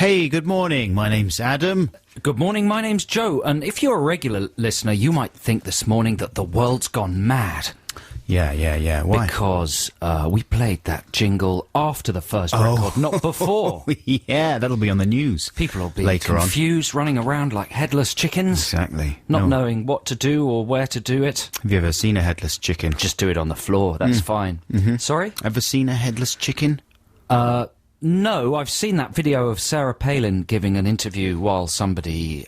Hey, good morning. My name's Adam. Good morning, my name's Joe, and if you're a regular listener, you might think this morning that the world's gone mad. Yeah. Why? Because we played that jingle after the first record, not before. Yeah, that'll be on the news. People will be later confused, running around like headless chickens. Exactly. Not knowing what to do or where to do it. Have you ever seen a headless chicken? Just do it on the floor, that's fine. Mm-hmm. Sorry? Ever seen a headless chicken? No, I've seen that video of Sarah Palin giving an interview while somebody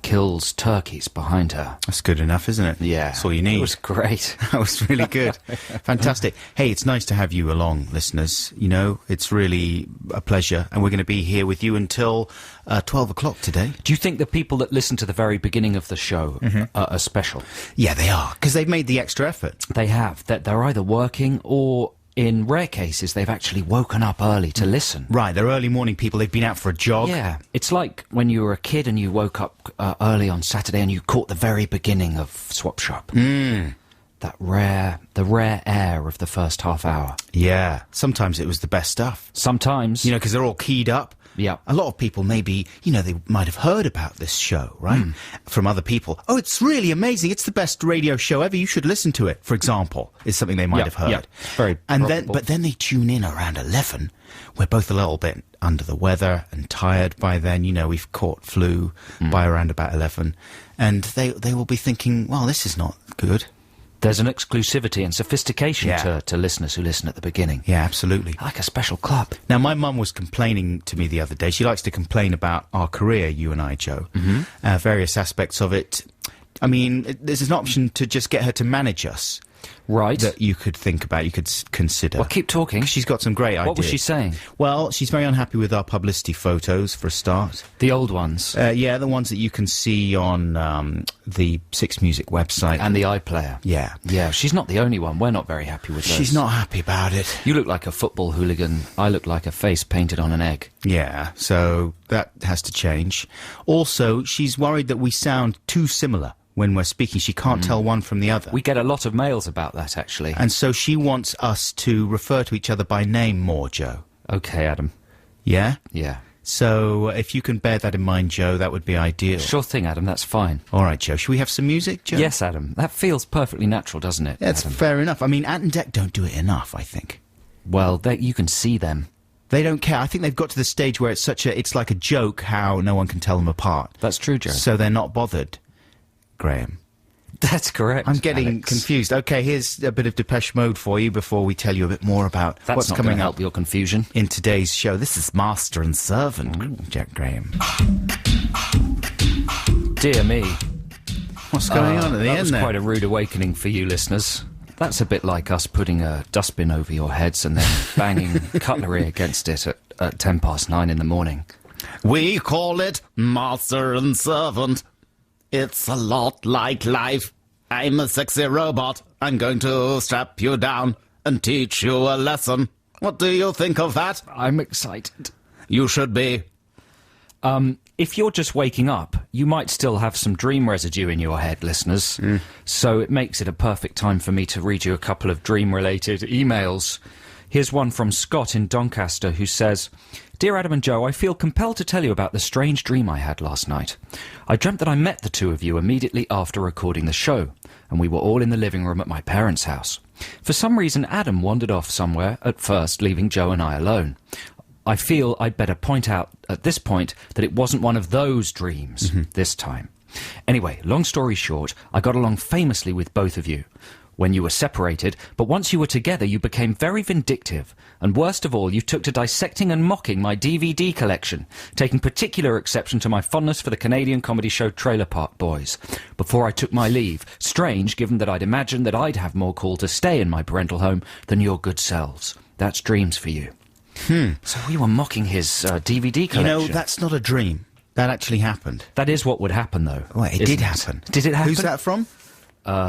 kills turkeys behind her. That's good enough, isn't it? Yeah. That's all you need. It was great. That was really good. Fantastic. Hey, it's nice to have you along, listeners. You know, it's really a pleasure, and we're going to be here with you until 12 o'clock today. Do you think the people that listen to the very beginning of the show are special? Yeah, they are, because they've made the extra effort. They have. They're either working or, in rare cases, they've actually woken up early to listen. Right, they're early morning people. They've been out for a jog. Yeah, it's like when you were a kid and you woke up early on Saturday and you caught the very beginning of Swap Shop. The rare air of the first half hour. Yeah, sometimes it was the best stuff. Sometimes. You know, because they're all keyed up. Yeah. A lot of people maybe, you know, they might have heard about this show, right? From other people. Oh, it's really amazing. It's the best radio show ever. You should listen to it, for example, is something they might have heard. Yeah, very probable. But then they tune in around 11. We're both a little bit under the weather and tired by then. You know, we've caught flu by around about 11. And they will be thinking, well, this is not good. There's an exclusivity and sophistication Yeah. to listeners who listen at the beginning. Yeah, absolutely. Like a special club. Now, my mum was complaining to me the other day. She likes to complain about our career, you and I, Joe. Various aspects of it. I mean, there's an option to just get her to manage us. Right. That you could think about, you could consider. Well, keep talking. She's got some great ideas. What was she saying? Well, she's very unhappy with our publicity photos, for a start. The old ones. Yeah, the ones that you can see on the Six Music website. And the iPlayer. Yeah. Yeah, she's not the only one. We're not very happy with those. She's not happy about it. You look like a football hooligan. I look like a face painted on an egg. Yeah, so that has to change. Also, she's worried that we sound too similar when we're speaking. She can't tell one from the other. We get a lot of mails about that, actually. And so she wants us to refer to each other by name more, Joe. Okay, Adam. Yeah? Yeah. So if you can bear that in mind, Joe, that would be ideal. Sure thing, Adam. That's fine. All right, Joe. Should we have some music, Joe? Yes, Adam. That feels perfectly natural, doesn't it? That's Adam? fair enough. I mean, Ant and Dec don't do it enough, I think. Well, you can see them. They don't care. I think they've got to the stage where it's like a joke how no one can tell them apart. That's true, Joe. So they're not bothered, Graham. That's correct. I'm getting Alex. confused. Okay, here's a bit of Depeche Mode for you before we tell you a bit more about That's what's not coming gonna up help your confusion. in today's show. This is Master and Servant, Jack Graham. Dear me. What's going on at the That end was there? quite a rude awakening for you listeners. That's a bit like us putting a dustbin over your heads and then banging cutlery against it at 9:10 in the morning. We call it Master and Servant. It's a lot like life. I'm a sexy robot. I'm going to strap you down and teach you a lesson. What do you think of that? I'm excited. You should be. If you're just waking up, you might still have some dream residue in your head, listeners. So it makes it a perfect time for me to read you a couple of dream-related emails. Here's one from Scott in Doncaster who says, Dear Adam and Joe, I feel compelled to tell you about the strange dream I had last night. I dreamt that I met the two of you immediately after recording the show, and we were all in the living room at my parents' house. For some reason, Adam wandered off somewhere at first, leaving Joe and I alone. I feel I'd better point out at this point that it wasn't one of those dreams this time. Anyway, long story short, I got along famously with both of you when you were separated, but once you were together, you became very vindictive. And worst of all, you took to dissecting and mocking my DVD collection, taking particular exception to my fondness for the Canadian comedy show Trailer Park Boys. Before I took my leave, strange, given that I'd imagined that I'd have more call to stay in my parental home than your good selves. That's dreams for you. So we were mocking his DVD collection. You know, that's not a dream. That actually happened. That is what would happen, though. Well, it did happen. Did it happen? Who's that from?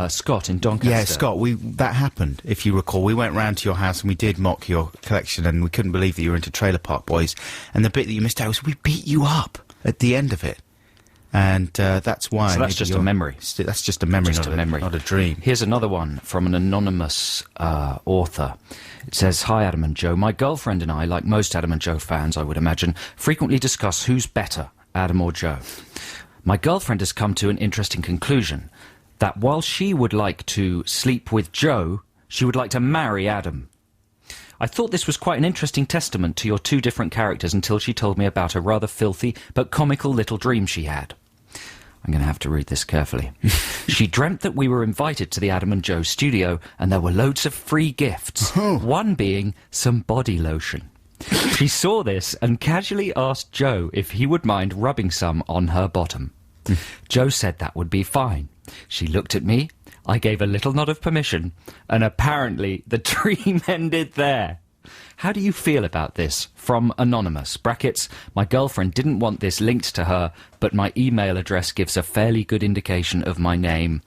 Scott in Doncaster. Yeah, Scott, that happened, if you recall. We went round to your house and we did mock your collection, and we couldn't believe that you were into Trailer Park Boys. And the bit that you missed out was we beat you up at the end of it. And that's why. So that's just a memory. That's just a memory, Just a memory. not a dream. Here's another one from an anonymous author. It says, "Hi, Adam and Joe. My girlfriend and I, like most Adam and Joe fans, I would imagine, frequently discuss who's better, Adam or Joe. My girlfriend has come to an interesting conclusion, that while she would like to sleep with Joe, she would like to marry Adam. I thought this was quite an interesting testament to your two different characters until she told me about a rather filthy but comical little dream she had." I'm going to have to read this carefully. "She dreamt that we were invited to the Adam and Joe studio and there were loads of free gifts, one being some body lotion. She saw this and casually asked Joe if he would mind rubbing some on her bottom. Joe said that would be fine. She looked at me, I gave a little nod of permission, and apparently the dream ended there. How do you feel about this? From Anonymous. Brackets, my girlfriend didn't want this linked to her, but my email address gives a fairly good indication of my name,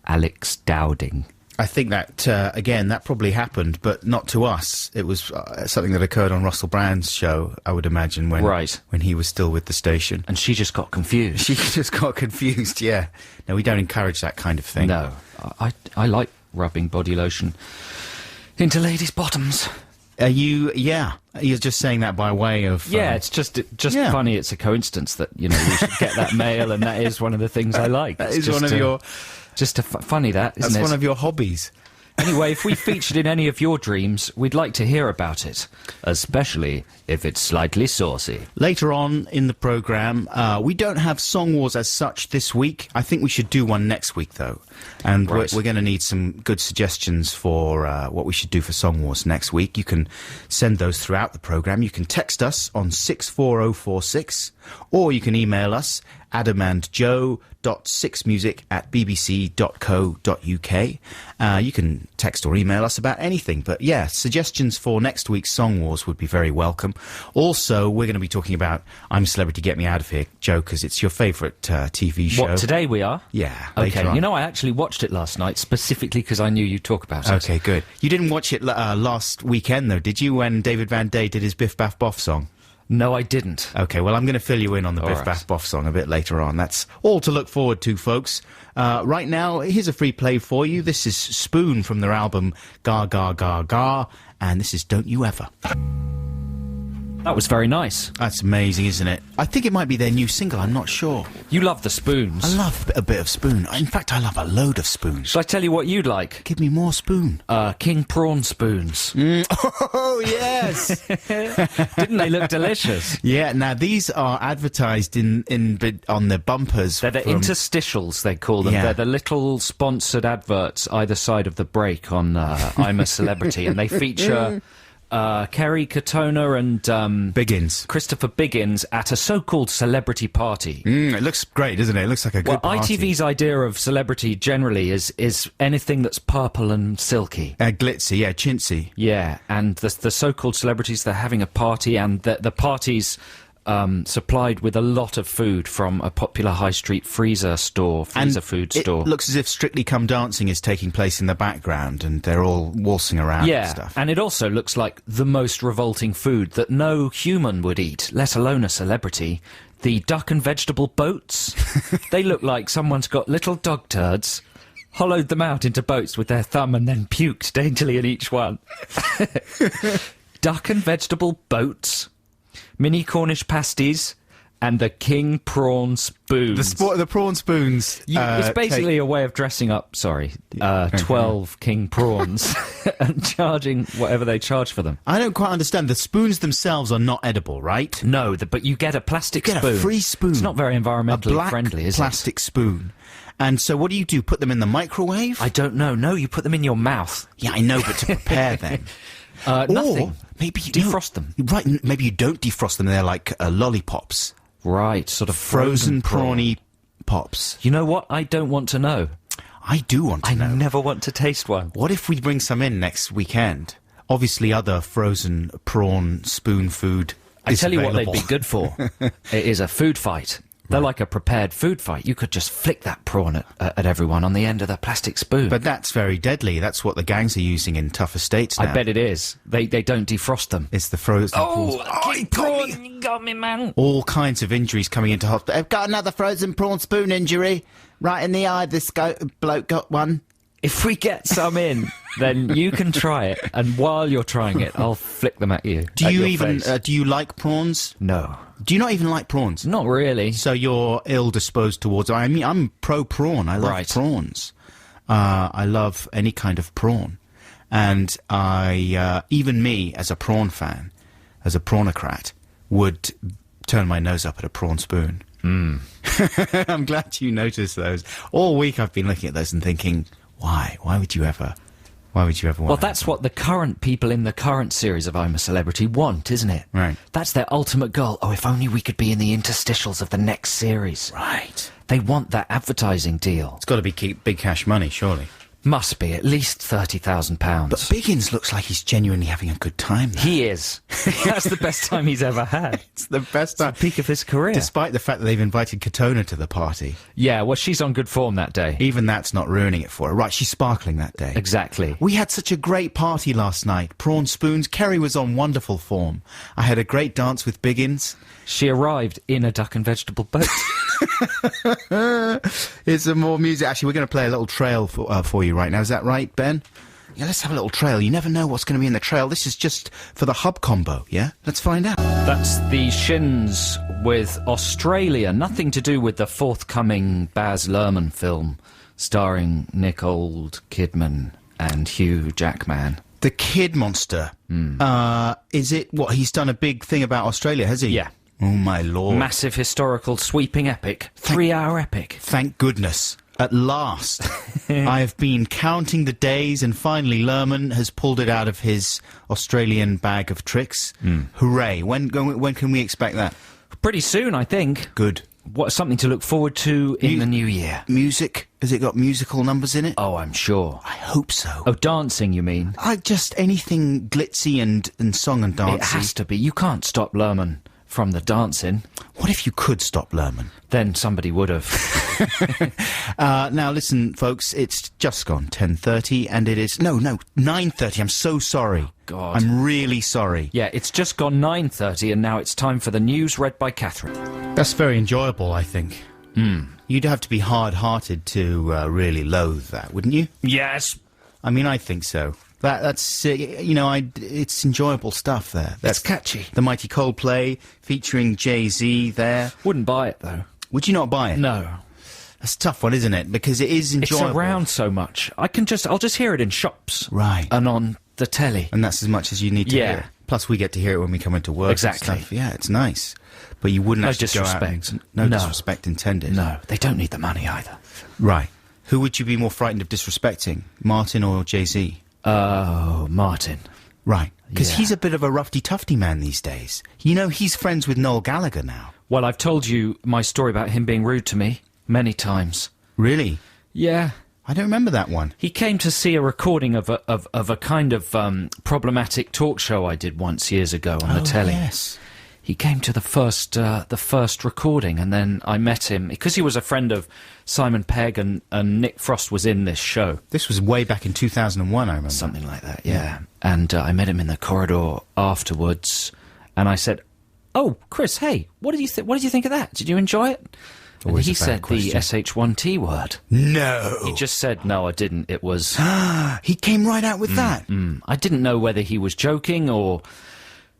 Alex Dowding." I think that, again, that probably happened, but not to us. It was something that occurred on Russell Brand's show, I would imagine, when he was still with the station. And she just got confused. She just got confused, yeah. No, we don't encourage that kind of thing. No. I like rubbing body lotion into ladies' bottoms. You're just saying that by way of... Yeah, it's just funny. It's a coincidence that, we should get that mail, and that is one of the things I like. That is one of your... Just funny that, isn't it? That's one of your hobbies. Anyway, if we featured in any of your dreams, we'd like to hear about it, especially if it's slightly saucy. Later on in the programme, we don't have Song Wars as such this week. I think we should do one next week, though. And Right. we're going to need some good suggestions for what we should do for Song Wars next week. You can send those throughout the programme. You can text us on 64046, or you can email us, adamandjoe.sixmusic@bbc.co.uk. You can text or email us about anything. But yeah, suggestions for next week's Song Wars would be very welcome. Also, we're going to be talking about I'm a Celebrity, Get Me Out of Here, Joe, because it's your favourite TV show. What, today we are? Yeah, Okay, later on. I actually watched it last night, specifically because I knew you'd talk about it. Okay, good. You didn't watch it last weekend, though, did you, when David Van Day did his Biff Baff Boff song? No, I didn't. Okay, well, I'm going to fill you in on the Biff right. Baff Boff song a bit later on. That's all to look forward to, folks. Right now, here's a free play for you. This is Spoon from their album Ga Ga Ga Ga, and this is Don't You Ever. That was very nice. That's amazing, isn't it? I think it might be their new single, I'm not sure. You love the spoons. I love a bit of Spoon. In fact, I love a load of spoons. Shall I tell you what you'd like? Give me more Spoon. King prawn spoons. Oh, yes! Didn't they look delicious? Yeah, now these are advertised on the bumpers. They're the interstitials, they call them. Yeah. They're the little sponsored adverts either side of the break on I'm a Celebrity, and they feature Kerry Katona and Biggins. Christopher Biggins at a so-called celebrity party. It looks great, doesn't it? It looks like a good party. ITV's idea of celebrity generally is anything that's purple and silky. Glitzy, yeah, chintzy. Yeah, and the so-called celebrities, they're having a party, and the party's supplied with a lot of food from a popular high street freezer food store. It looks as if Strictly Come Dancing is taking place in the background, and they're all waltzing around and stuff. And it also looks like the most revolting food that no human would eat, let alone a celebrity. The duck and vegetable boats. They look like someone's got little dog turds, hollowed them out into boats with their thumb, and then puked daintily in each one. Duck and vegetable boats, mini Cornish pasties, and the king prawn spoons. The prawn spoons. It's basically a way of dressing up, 12 king prawns and charging whatever they charge for them. I don't quite understand. The spoons themselves are not edible, right? No, but you get a plastic spoon. You get a free spoon. It's not very environmentally a black friendly, is plastic spoon. And so what do? Put them in the microwave? I don't know. No, you put them in your mouth. Yeah, I know, but to prepare them. Nothing. Or maybe you defrost them. Right, maybe you don't defrost them. They're like lollipops. Right, sort of frozen prawny pops. You know what? I don't want to know. I do want to know. I never want to taste one. What if we bring some in next weekend? Obviously, other frozen prawn spoon food I is tell you available. what they'd be good for. It is a food fight. They're like a prepared food fight. You could just flick that prawn at everyone on the end of the plastic spoon. But that's very deadly. That's what the gangs are using in tougher states now. I bet it is. They don't defrost them. It's the frozen prawns. Prawn! You got me, man. All kinds of injuries coming into hospital. I've got another frozen prawn spoon injury. Right in the eye, this bloke got one. If we get some in, then you can try it. And while you're trying it, I'll flick them at you. Do you like prawns? No. Do you not even like prawns? Not really. So you're ill-disposed towards... I mean, I'm pro-prawn. I love prawns. I love any kind of prawn. And even me, as a prawn fan, as a prawnocrat, would turn my nose up at a prawn spoon. I'm glad you noticed those. All week I've been looking at those and thinking, why? Why would you ever want Well, that's what the current people in the current series of I'm a Celebrity want, isn't it? Right. That's their ultimate goal. Oh, if only we could be in the interstitials of the next series. Right. They want that advertising deal. It's got to be big cash money, surely. Must be at least £30,000. But Biggins looks like he's genuinely having a good time there. He is. That's the best time he's ever had. It's the best time. It's the peak of his career. Despite the fact that they've invited Katona to the party. Yeah, well, she's on good form that day. Even that's not ruining it for her. Right, she's sparkling that day. Exactly. We had such a great party last night. Prawn spoons. Kerry was on wonderful form. I had a great dance with Biggins. She arrived in a duck and vegetable boat. Here's some more music. Actually, we're going to play a little trail for you right now. Is that right, Ben? Yeah, let's have a little trail. You never know what's going to be in the trail. This is just for the hub combo, yeah? Let's find out. That's the Shins with Australia. Nothing to do with the forthcoming Baz Luhrmann film starring Nicole Kidman and Hugh Jackman. The Kid Monster. Is it what? He's done a big thing about Australia, has he? Yeah. Oh, my Lord. Massive historical sweeping epic. 3-hour epic. Thank goodness. At last. I have been counting the days and finally Luhrmann has pulled it out of his Australian bag of tricks. Hooray. When can we expect that? Pretty soon, I think. Good. What's something to look forward to in the new year? Music? Has it got musical numbers in it? Oh, I'm sure. I hope so. Oh, dancing, you mean? Just anything glitzy and song and dancing. It has to be. You can't stop Luhrmann from the dancing. What if you could stop Luhrmann? Then somebody would have. Now, listen, folks, it's just gone 10:30, and it is... No, 9:30. I'm so sorry. Oh, God. I'm really sorry. Yeah, it's just gone 9:30, and now it's time for the news read by Catherine. That's very enjoyable, I think. You'd have to be hard-hearted to really loathe that, wouldn't you? Yes. I mean, I think so. That's it's enjoyable stuff there. That's catchy. The Mighty Coldplay featuring Jay-Z there. Wouldn't buy it, though. Would you not buy it? No. That's a tough one, isn't it? Because it is enjoyable. It's around so much. I'll just hear it in shops. Right. And on the telly. And that's as much as you need to hear it. Plus, we get to hear it when we come into work. Exactly. And stuff. Yeah, it's nice. But you wouldn't actually go out and... No disrespect intended. No, they don't need the money either. Right. Who would you be more frightened of disrespecting, Martin or Jay-Z? Oh, Martin. Right. Because he's a bit of a roughy-tufty man these days. You know, he's friends with Noel Gallagher now. Well, I've told you my story about him being rude to me many times. Really? Yeah. I don't remember that one. He came to see a recording of a kind of problematic talk show I did once years ago on the telly. Yes. He came to the first recording, and then I met him because he was a friend of Simon Pegg, and Nick Frost was in this show. This was way back in 2001, I remember. Something like that, yeah. And I met him in the corridor afterwards, and I said, "Oh, Chris, hey, what did you think of that? Did you enjoy it?" And he said the SH1T word. No. He just said, "No, I didn't. It was..." He came right out with that. I didn't know whether he was joking or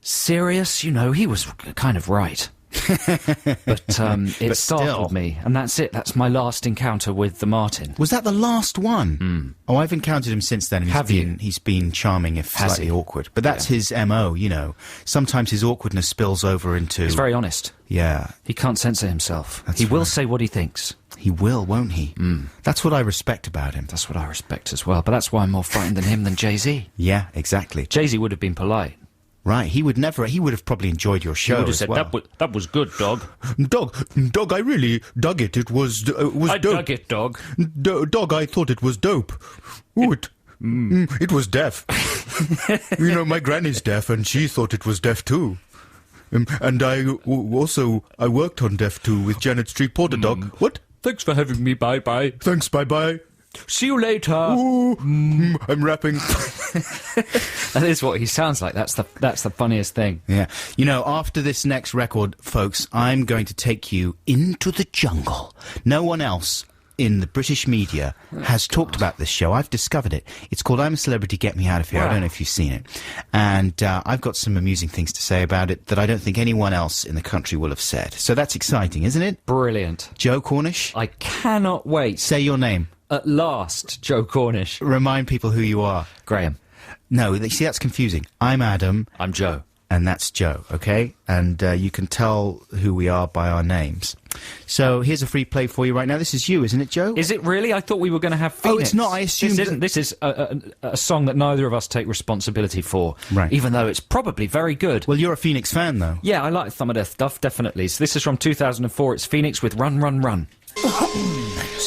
serious. You know, he was kind of right. But it startled me, and that's it. That's my last encounter with the Martin. Was that the last one? Oh, I've encountered him since then. And he's been charming, if slightly awkward. But that's his MO, you know. Sometimes his awkwardness spills over into... He's very honest. Yeah. He can't censor himself. That's he will right. say what he thinks. He will, won't he? That's what I respect about him. That's what I respect as well. But that's why I'm more frightened than him than Jay-Z. Yeah, exactly. Jay-Z would have been polite. Right, he would have probably enjoyed your show. He would have as said, well. that was good, dog. Dog, I really dug it. It was dope. I dug it, dog. Dog, I thought it was dope. Ooh, it was deaf. You know, my granny's deaf, and she thought it was deaf too. And I worked on Deaf 2 with Janet Street Porter, Doc. What? Thanks for having me. Bye-bye. Thanks, bye-bye. See you later. Ooh, I'm rapping. That is what he sounds like. That's the funniest thing. Yeah. You know, after this next record, folks, I'm going to take you into the jungle. No one else in the British media has talked about this show. I've discovered it. It's called I'm a Celebrity, Get Me Out of Here. Wow. I don't know if you've seen it. And I've got some amusing things to say about it that I don't think anyone else in the country will have said. So that's exciting, isn't it? Brilliant. Joe Cornish? I cannot wait. Say your name. At last, Joe Cornish. Remind people who you are. Graham. No, see, that's confusing. I'm Adam. I'm Joe. And that's Joe, okay? And you can tell who we are by our names. So here's a free play for you right now. This is you, isn't it, Joe? Is it really? I thought we were going to have Phoenix. Oh, it's not. I assumed... This is a song that neither of us take responsibility for. Right. Even though it's probably very good. Well, you're a Phoenix fan, though. Yeah, I like some of their stuff, definitely. So this is from 2004. It's Phoenix with Run, Run, Run.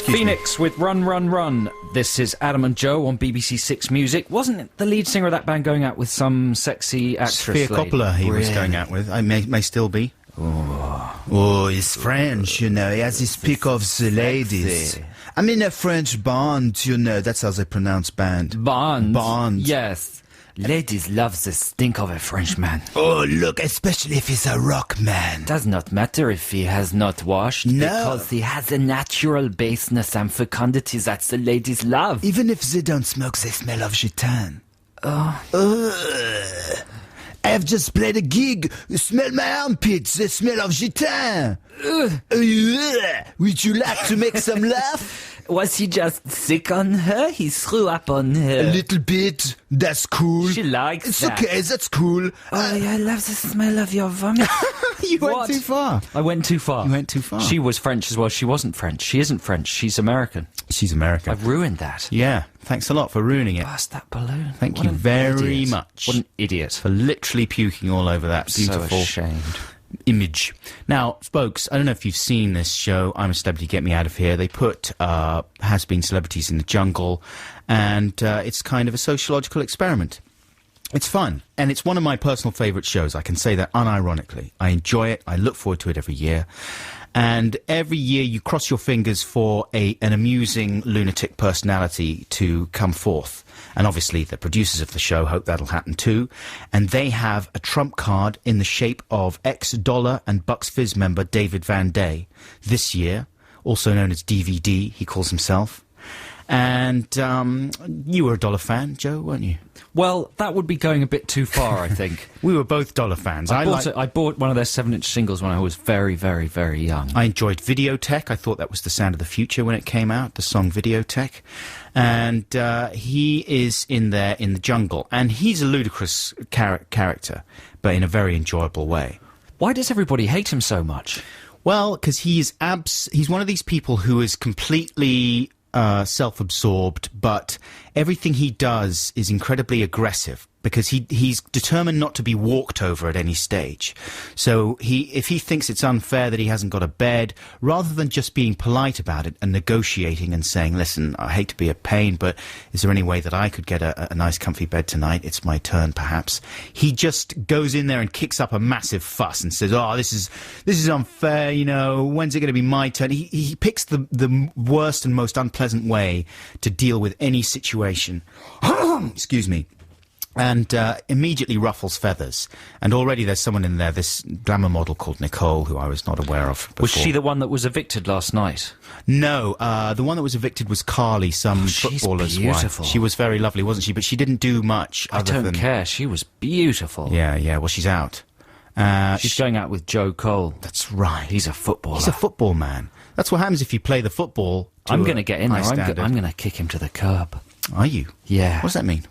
Phoenix with Run, Run, Run. This is Adam and Joe on BBC Six Music. Wasn't the lead singer of that band going out with some sexy actress Sophia Coppola he was going out with. I may still be. Oh, he's French, you know. He has his pick of the ladies. I'm in a French band, you know. That's how they pronounce band. Band? Band. Yes. Ladies love the stink of a Frenchman. Oh, look, especially if he's a rock man. Does not matter if he has not washed. No. Because he has a natural baseness and fecundity that the ladies love. Even if they don't smoke, they smell of gitane. I have just played a gig. Smell my armpits. They smell of gitane. Would you like to make some laugh? Was he just sick on her? He threw up on her. A little bit. That's cool. She likes that. It's okay, that's cool. Oh, yeah, I love the smell of your vomit. You went too far. I went too far. You went too far. She was French as well. She wasn't French. She isn't French. She's American. She's American. I've ruined that. Yeah. Thanks a lot for ruining it. Burst that balloon. Thank you very much. What an idiot. For literally puking all over that beautiful... So ashamed. Image. Now, folks, I don't know if you've seen this show, I'm a Celebrity, Get Me Out of Here. They put has-been celebrities in the jungle, and it's kind of a sociological experiment. It's fun, and it's one of my personal favourite shows. I can say that unironically. I enjoy it. I look forward to it every year. And every year you cross your fingers for an amusing lunatic personality to come forth. And obviously the producers of the show hope that'll happen too. And they have a trump card in the shape of ex-Dollar and Bucks Fizz member David Van Day this year, also known as DVD, he calls himself. And you were a Dollar fan, Joe, weren't you? Well, that would be going a bit too far, I think. We were both Dollar fans. I bought one of their 7-inch singles when I was very, very, very young. I enjoyed Videotech. I thought that was the sound of the future when it came out, the song Videotech. And he is in there in the jungle. And he's a ludicrous character, but in a very enjoyable way. Why does everybody hate him so much? Well, because he's one of these people who is completely... self-absorbed, but everything he does is incredibly aggressive because he's determined not to be walked over at any stage. So if he thinks it's unfair that he hasn't got a bed, rather than just being polite about it and negotiating and saying, listen, I hate to be a pain, but is there any way that I could get a nice comfy bed tonight? It's my turn, perhaps. He just goes in there and kicks up a massive fuss and says, oh, this is unfair, you know, when's it going to be my turn? He picks the worst and most unpleasant way to deal with any situation. Excuse me. And immediately ruffles feathers. And already there's someone in there, this glamour model called Nicole, who I was not aware of before. Was she the one that was evicted last night? No, the one that was evicted was Carly, some footballer's beautiful. wife. She was very lovely, wasn't she? But she didn't do much other than... I don't care. She was beautiful. Yeah, well, she's out. She's going out with Joe Cole. That's right. He's a footballer. He's a football man. That's what happens if you play the football to I'm going to get in there. I'm going to kick him to the curb. Are you? Yeah. What does that mean?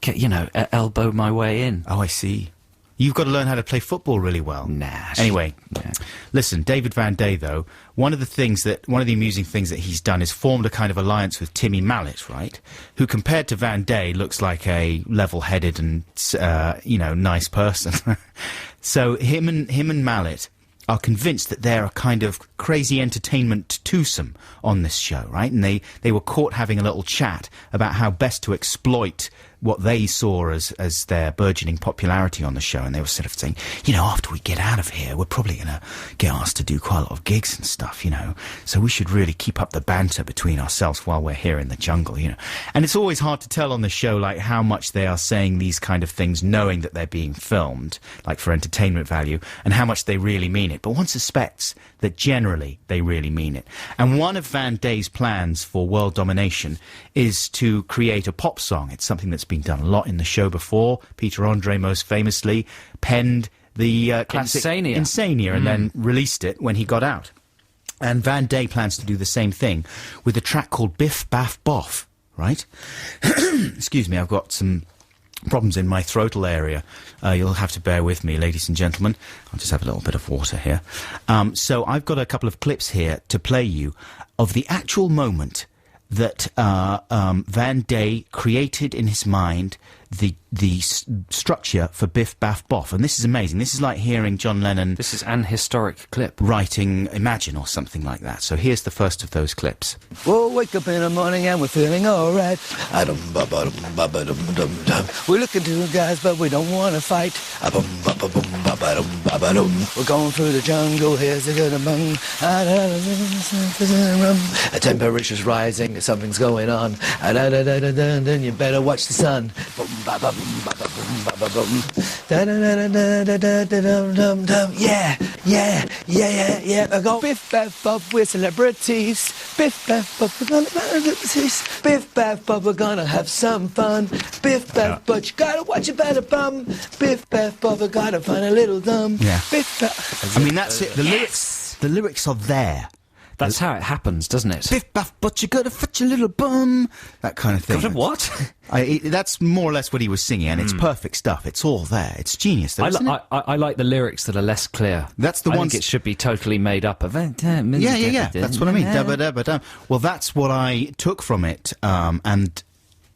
You know, elbow my way in. Oh, I see. You've got to learn how to play football really well. Nah. Anyway, yeah. Listen, David Van Day, though, one of the amusing things that he's done is formed a kind of alliance with Timmy Mallet, right? Who, compared to Van Day, looks like a level-headed and, nice person. So him and Mallet are convinced that they're a kind of crazy entertainment twosome on this show, right? And they were caught having a little chat about how best to exploit what they saw as their burgeoning popularity on the show, and they were sort of saying, after we get out of here, we're probably going to get asked to do quite a lot of gigs and stuff, so we should really keep up the banter between ourselves while we're here in the jungle, And it's always hard to tell on the show, like, how much they are saying these kind of things knowing that they're being filmed, like for entertainment value, and how much they really mean it. But one suspects that generally they really mean it. And one of Van Day's plans for world domination is to create a pop song. It's something that's been done a lot in the show before. Peter Andre, most famously, penned the classic Insania and then released it when he got out. And Van Day plans to do the same thing with a track called Biff Baff Boff, right? Excuse me, I've got some problems in my throatal area. You'll have to bear with me, ladies and gentlemen. I'll just have a little bit of water here. So I've got a couple of clips here to play you of the actual moment that Van Day created in his mind the structure for Biff Baff Boff. And this is amazing. This is like hearing John Lennon... This is an historic clip. ...writing Imagine or something like that. So here's the first of those clips. We'll wake up in the morning and we're feeling alright. We're looking to guys, but we don't want to fight. We're going through the jungle, here's a good bung. The temperature's rising, something's going on. Then you better watch the sun. Yeah. I go Biff Baff Boff, we're celebrities. Biff Baff Boff, we're gonna Biff Baff Boff, we're gonna have some fun. Biff Baff, but you gotta watch your better bum. Biff Baff Boff, we gotta find a little dumb. Yeah. Biff Baff. I mean, that's it. The lyrics are there. That's how it happens, doesn't it? Biff Baff, but you gotta fetch a little bum. That kind of thing. Got a what? That's more or less what he was singing, and it's perfect stuff. It's all there. It's genius, though, isn't it? I like the lyrics that are less clear. That's the I ones... think it should be totally made up of... Yeah. That's what I mean. Dabba-dabba-dum. Well, that's what I took from it, and...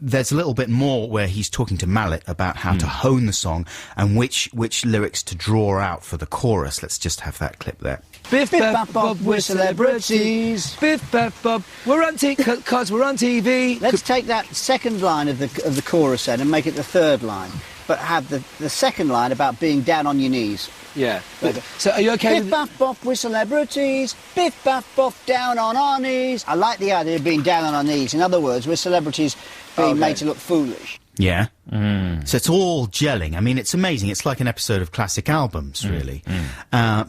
There's a little bit more where he's talking to Mallet about how to hone the song and which lyrics to draw out for the chorus. Let's just have that clip there. Biff Baff Boff, we're celebrities. Biff Baff Boff, we're on cause we're on TV. Let's take that second line of the chorus then and make it the third line, but have the second line about being down on your knees. Yeah. So are you okay? Biff Baff Boff, we're celebrities. Biff Baff Boff, down on our knees. I like the idea of being down on our knees. In other words, we're celebrities being made to look foolish. Yeah. So it's all gelling. I mean, it's amazing. It's like an episode of classic albums, really.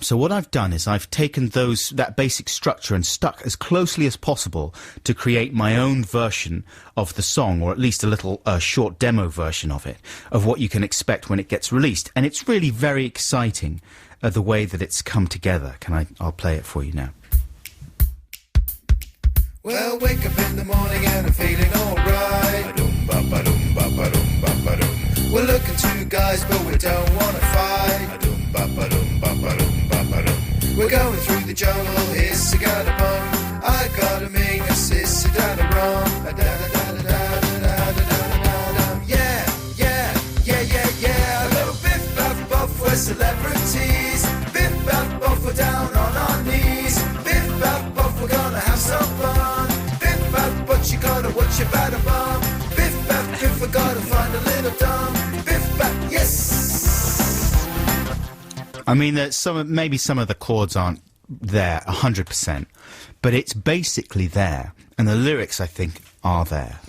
So what I've done is I've taken that basic structure and stuck as closely as possible to create my own version of the song, or at least a little short demo version of it, of what you can expect when it gets released. And it's really very exciting, the way that it's come together. I'll play it for you now. Well, wake up in the morning and I'm feeling alright. We're looking to guys, but we don't want to fight. We're going through the jungle, here's a gotta bum. I gotta make a sister down a rum. Yeah. A little Biff Baff Boff, we're celebrities. Biff Baff Boff, we're down on our knees. Biff Baff Boff, we're gonna have some fun. Biff Baff, but you gotta watch your batter bum. Biff Baff, Biff, we gotta find a little dumb. Biff Baff, yes. I mean, maybe some of the chords aren't there 100%, but it's basically there, and the lyrics, I think, are there.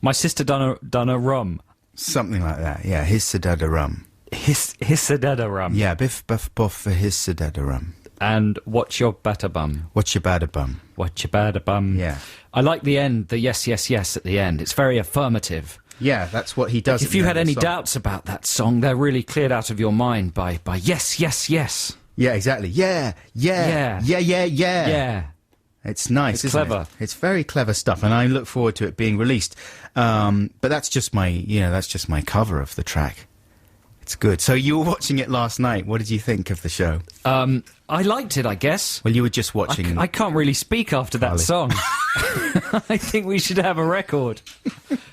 My sister done a rum. Something like that, yeah. His Sedada rum. His Sedada rum. Yeah, Biff Baff Boff for his Sedada rum. And what's your batter bum? What's your batter bum? What's your batter bum? Yeah. I like the end, the yes, yes, yes at the end. It's very affirmative. Yeah, that's what he does. If you had any doubts about that song, they're really cleared out of your mind by yes, yes, yes. Yeah, exactly. Yeah. It's nice, it's isn't clever. It? It's very clever stuff, and I look forward to it being released. But that's just my cover of the track. It's good. So you were watching it last night. What did you think of the show? I liked it, I guess. Well, you were just watching... I can't really speak after that song. I think we should have a record.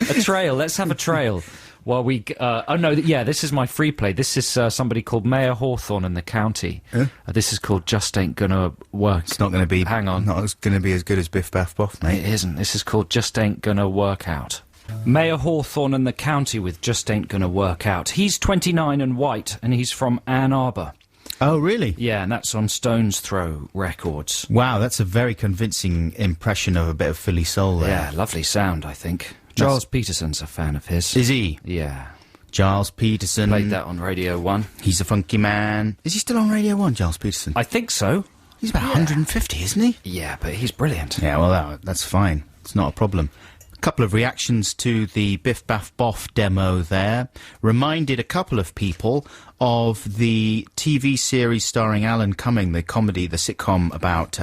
A trail. Let's have a trail. While we... this is my free play. This is somebody called Mayor Hawthorne in the county. This is called Just Ain't Gonna Work. It's not going to be... Hang on. Not going to be as good as Biff Baff Boff, mate. It isn't. This is called Just Ain't Gonna Work Out. Mayor Hawthorne and the county with Just Ain't Gonna Work Out. He's 29 and white, and he's from Ann Arbor. Oh, really? Yeah, and that's on Stone's Throw Records. Wow, that's a very convincing impression of a bit of Philly soul there. Yeah, lovely sound, I think. Giles Peterson's a fan of his. Is he? Yeah. Giles Peterson. Played that on Radio 1. He's a funky man. Is he still on Radio 1, Giles Peterson? I think so. He's about 150, isn't he? Yeah, but he's brilliant. Yeah, well, that's fine. It's not a problem. A couple of reactions to the Biff Baff Boff demo there. Reminded a couple of people of the TV series starring Alan Cumming, the sitcom about,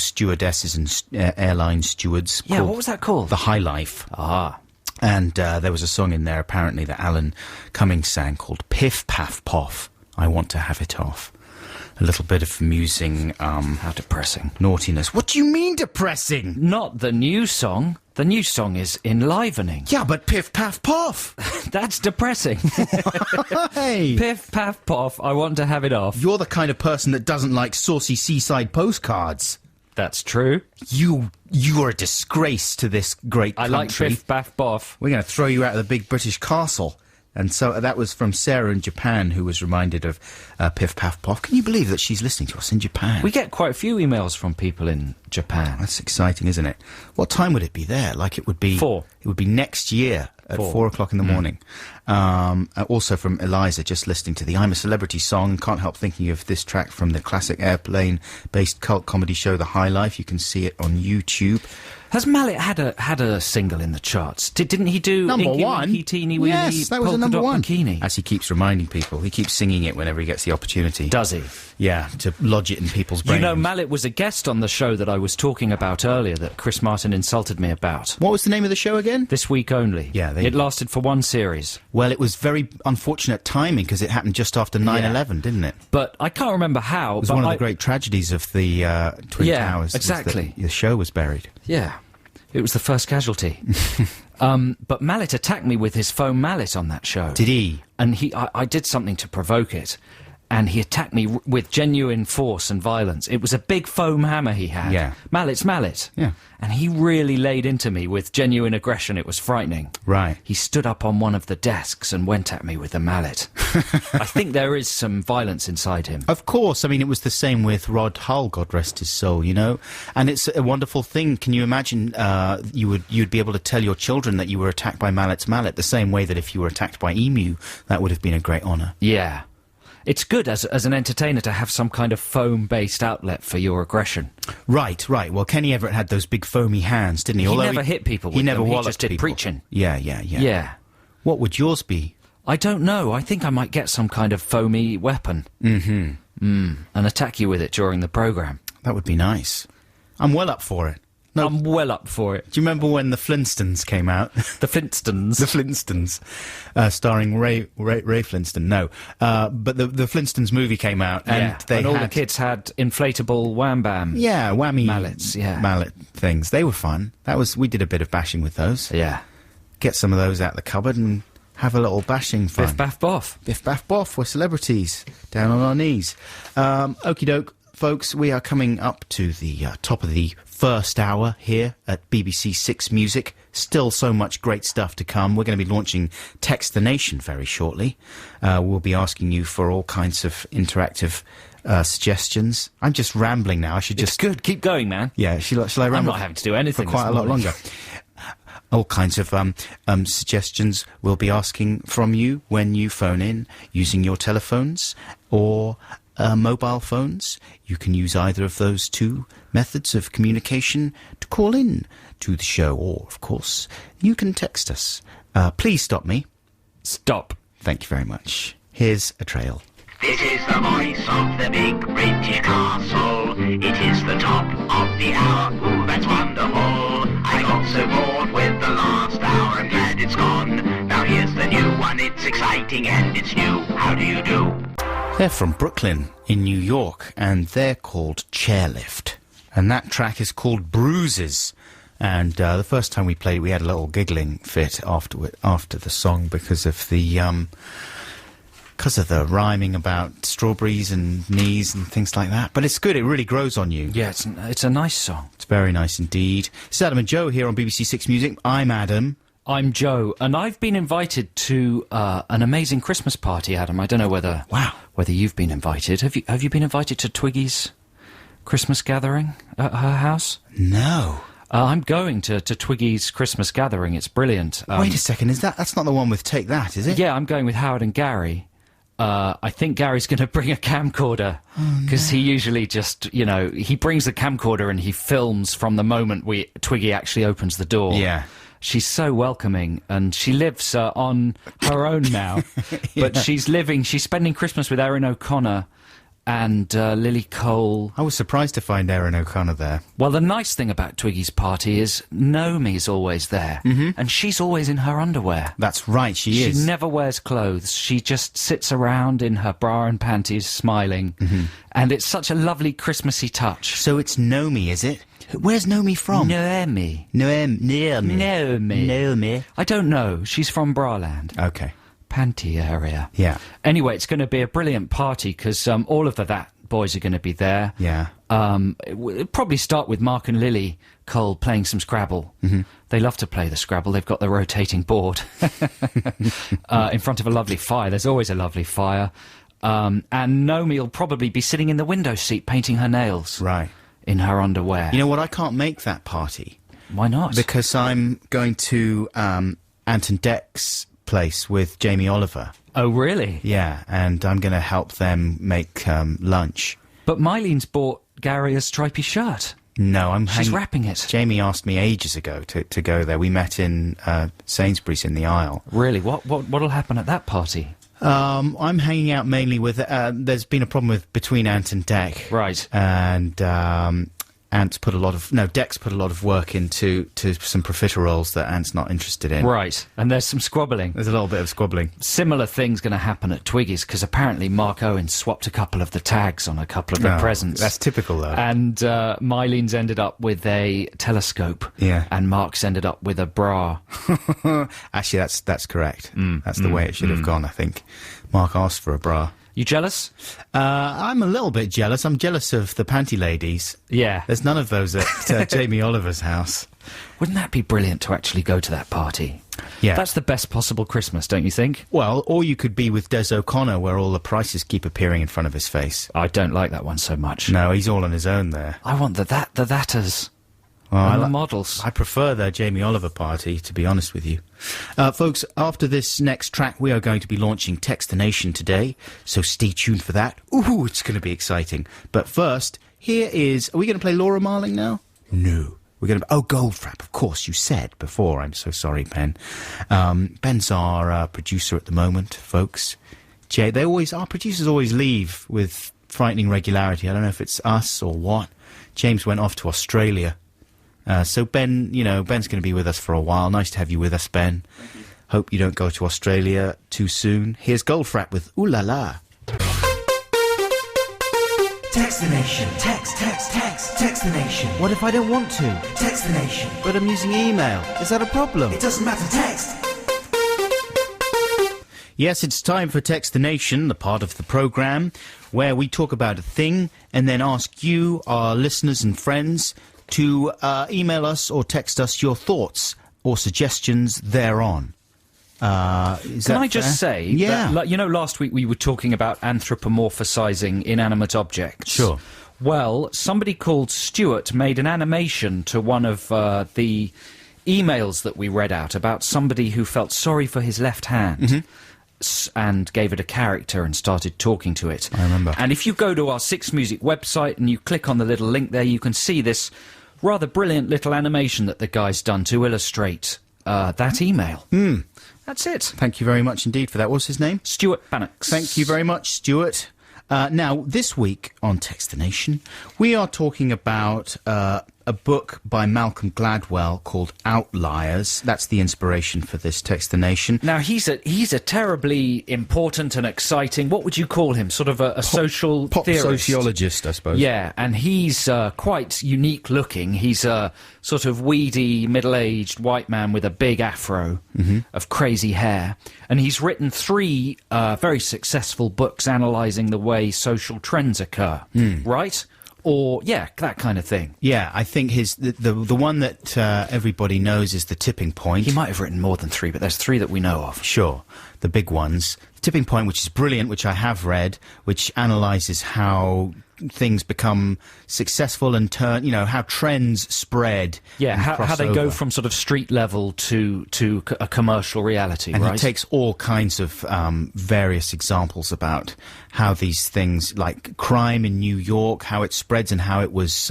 stewardesses and airline stewards. Yeah, what was that called? The High Life. Ah. And there was a song in there, apparently, that Alan Cumming sang called Piff Paff Poff, I Want to Have It Off. A little bit of amusing, how depressing. Naughtiness. What do you mean depressing? Not the new song. The new song is enlivening. Yeah, but Piff Paff Poff. That's depressing. Hey. Piff Paff Poff, I Want to Have It Off. You're the kind of person that doesn't like saucy seaside postcards. That's true. You are a disgrace to this great country. I like Biff Baff Boff. We're going to throw you out of the big British castle. And so that was from Sarah in Japan, who was reminded of Piff Paff Poff. Can you believe that she's listening to us in Japan? We get quite a few emails from people in Japan. That's exciting, isn't it? What time would it be there? Like it would be... 4. It would be next year at 4 o'clock in the morning. Also from Eliza, just listening to the I'm a Celebrity song. Can't help thinking of this track from the classic airplane-based cult comedy show The High Life. You can see it on YouTube. Has Mallet had a single in the charts? Didn't he do number Inky one? Winky Teeny Weeny Yes, that was a Polka number Dot one. Bikini? As he keeps reminding people, he keeps singing it whenever he gets the opportunity. Does he? Yeah, to lodge it in people's brains. You know, Mallet was a guest on the show that I was talking about earlier that Chris Martin insulted me about. What was the name of the show again? This Week Only. Yeah, it lasted for one series. Well, it was very unfortunate timing because it happened just after 9/11, didn't it? But I can't remember how. It was one of the great tragedies of the Twin Towers. Exactly. The show was buried. Yeah. It was the first casualty. But Mallet attacked me with his foam mallet on that show. Did he? And I did something to provoke it. And he attacked me with genuine force and violence. It was a big foam hammer he had. Yeah. Mallet's mallet. Yeah. And he really laid into me with genuine aggression. It was frightening. Right. He stood up on one of the desks and went at me with the mallet. I think there is some violence inside him. Of course. I mean, it was the same with Rod Hull, God rest his soul, you know? And it's a wonderful thing. Can you imagine you'd be able to tell your children that you were attacked by Mallet's mallet the same way that if you were attacked by Emu, that would have been a great honour. Yeah. It's good as an entertainer to have some kind of foam-based outlet for your aggression. Right. Well, Kenny Everett had those big foamy hands, didn't he? He never hit people with them. He never just did people. Preaching. Yeah. What would yours be? I don't know. I think I might get some kind of foamy weapon. And attack you with it during the programme. That would be nice. I'm well up for it. No, I'm well up for it. Do you remember when the Flintstones came out? The Flintstones? The Flintstones, starring Ray Flintstone. No, but the Flintstones movie came out, and all the kids had inflatable wham bam. Yeah, whammy mallets. Yeah, mallet things. They were fun. We did a bit of bashing with those. Yeah, get some of those out the cupboard and have a little bashing fun. Biff Baff Boff. Biff Baff Boff. We're celebrities down on our knees. Okie doke. Folks, we are coming up to the top of the first hour here at BBC Six Music. Still so much great stuff to come. We're going to be launching Text the Nation very shortly. We'll be asking you for all kinds of interactive suggestions. I'm just rambling now. I should just... It's good. Keep going, man. Yeah, shall I ramble? I'm not having to do anything for quite a lot longer. All kinds of suggestions we'll be asking from you when you phone in using your telephones or... mobile phones. You can use either of those two methods of communication to call in to the show, or, of course, you can text us. Please stop me. Stop. Thank you very much. Here's a trail. This is the voice of the big British castle. It is the top of the hour. Ooh, that's wonderful. I got so bored with the last hour. I'm glad it's gone. Now here's the new one. It's exciting and it's new. How do you do? They're from Brooklyn in New York, and they're called Chairlift. And that track is called Bruises. And the first time we played, we had a little giggling fit after the song because of the because of the rhyming about strawberries and knees and things like that. But it's good. It really grows on you. Yeah, it's a nice song. It's very nice indeed. It's Adam and Joe here on BBC Six Music. I'm Adam. I'm Joe, and I've been invited to an amazing Christmas party, Adam. I don't know whether you've been invited. Have you been invited to Twiggy's Christmas gathering at her house? No. I'm going to Twiggy's Christmas gathering. It's brilliant. Wait a second, that's not the one with Take That, is it? Yeah, I'm going with Howard and Gary. I think Gary's going to bring a camcorder, because he usually just, he brings the camcorder and he films from the moment Twiggy actually opens the door. Yeah. She's so welcoming, and she lives on her own now. But she's spending Christmas with Erin O'Connor and Lily Cole. I was surprised to find Erin O'Connor there. Well, the nice thing about Twiggy's party is Naomi's always there, and she's always in her underwear. That's right, she is. She never wears clothes. She just sits around in her bra and panties, smiling, and it's such a lovely Christmassy touch. So it's Naomi, is it? Where's Naomi from? Naomi. Naomi. I don't know. She's from Braland. Okay. Panty area. Yeah. Anyway, it's going to be a brilliant party because all of the That boys are going to be there. Yeah. It'll probably start with Mark and Lily Cole playing some Scrabble. They love to play the Scrabble. They've got the rotating board in front of a lovely fire. There's always a lovely fire. And Naomi will probably be sitting in the window seat painting her nails. Right. In her underwear. You know what? I can't make that party. Why not? Because I'm going to Anton Deck's place with Jamie Oliver. Oh, really? Yeah, and I'm going to help them make lunch. But Mylene's bought Gary a stripy shirt. No, She's wrapping it. Jamie asked me ages ago to go there. We met in Sainsbury's in the aisle. Really? What'll happen at that party? I'm hanging out mainly with... there's been a problem between Ant and Deck. Right. And Deck's put a lot of work into some profiteroles that Ant's not interested in. Right. And there's some squabbling. There's a little bit of squabbling. Similar thing's going to happen at Twiggy's, because apparently Mark Owen swapped a couple of the tags on a couple of the presents. That's typical, though. And Mylene's ended up with a telescope. Yeah. And Mark's ended up with a bra. Actually, that's correct. That's the way it should have gone, I think. Mark asked for a bra. You jealous? I'm a little bit jealous. I'm jealous of the panty ladies. Yeah. There's none of those at Jamie Oliver's house. Wouldn't that be brilliant to actually go to that party? Yeah. That's the best possible Christmas, don't you think? Well, or you could be with Des O'Connor, where all the prices keep appearing in front of his face. I don't like that one so much. No, he's all on his own there. I want the Thatters. Well, and the models. I prefer the Jamie Oliver party, to be honest with you. Folks, after this next track, we are going to be launching Text the Nation today, so stay tuned for that. Ooh, it's going to be exciting. But first, here is... Are we going to play Laura Marling now? No. We're going to... Oh, Goldfrapp, of course, you said before. I'm so sorry, Ben. Ben's our producer at the moment, folks. Our producers always leave with frightening regularity. I don't know if it's us or what. James went off to Australia. So Ben, Ben's going to be with us for a while. Nice to have you with us, Ben. Hope you don't go to Australia too soon. Here's Goldfrapp with Ooh La La. Text the nation. Text the nation. What if I don't want to? Text the nation. But I'm using email. Is that a problem? It doesn't matter, text. Yes, it's time for Text the Nation, the part of the programme where we talk about a thing and then ask you, our listeners and friends, to email us or text us your thoughts or suggestions thereon. Can I just say, that, last week we were talking about anthropomorphising inanimate objects. Sure. Well, somebody called Stuart made an animation to one of the emails that we read out about somebody who felt sorry for his left hand. And gave it a character and started talking to it. I remember. And if you go to our Six Music website and you click on the little link there, you can see this rather brilliant little animation that the guy's done to illustrate that email. That's it. Thank you very much indeed for that. What's his name? Stuart Bannox. Thank you very much, Stuart. Now, this week on Text the Nation, we are talking about a book by Malcolm Gladwell called Outliers. That's the inspiration for this Text the Nation. Now, he's a terribly important and exciting, what would you call him, sort of a social Pop theorist. sociologist, I suppose. Yeah, and he's quite unique looking. He's a sort of weedy, middle-aged white man with a big afro of crazy hair. And he's written 3 very successful books analysing the way social trends occur, right? Or, yeah, that kind of thing. Yeah, I think the one that everybody knows is The Tipping Point. He might have written more than 3, but there's 3 that we know of. Sure, the big ones. Tipping Point, which is brilliant, which I have read, which analyses how things become successful and turn, how trends spread. Yeah, how they go from sort of street level to a commercial reality, and right? he takes all kinds of various examples about how these things, like crime in New York, how it spreads and how it was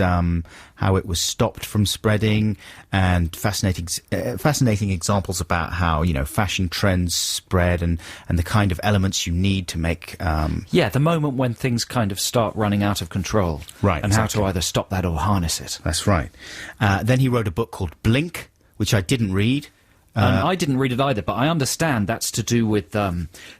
stopped from spreading, and fascinating examples about how fashion trends spread and the kind of elements you need to make. The moment when things kind of start running out of control, right? And exactly. how to either stop that or harness it. That's right. Then he wrote a book called Blink, which I didn't read. I didn't read it either, but I understand that's to do with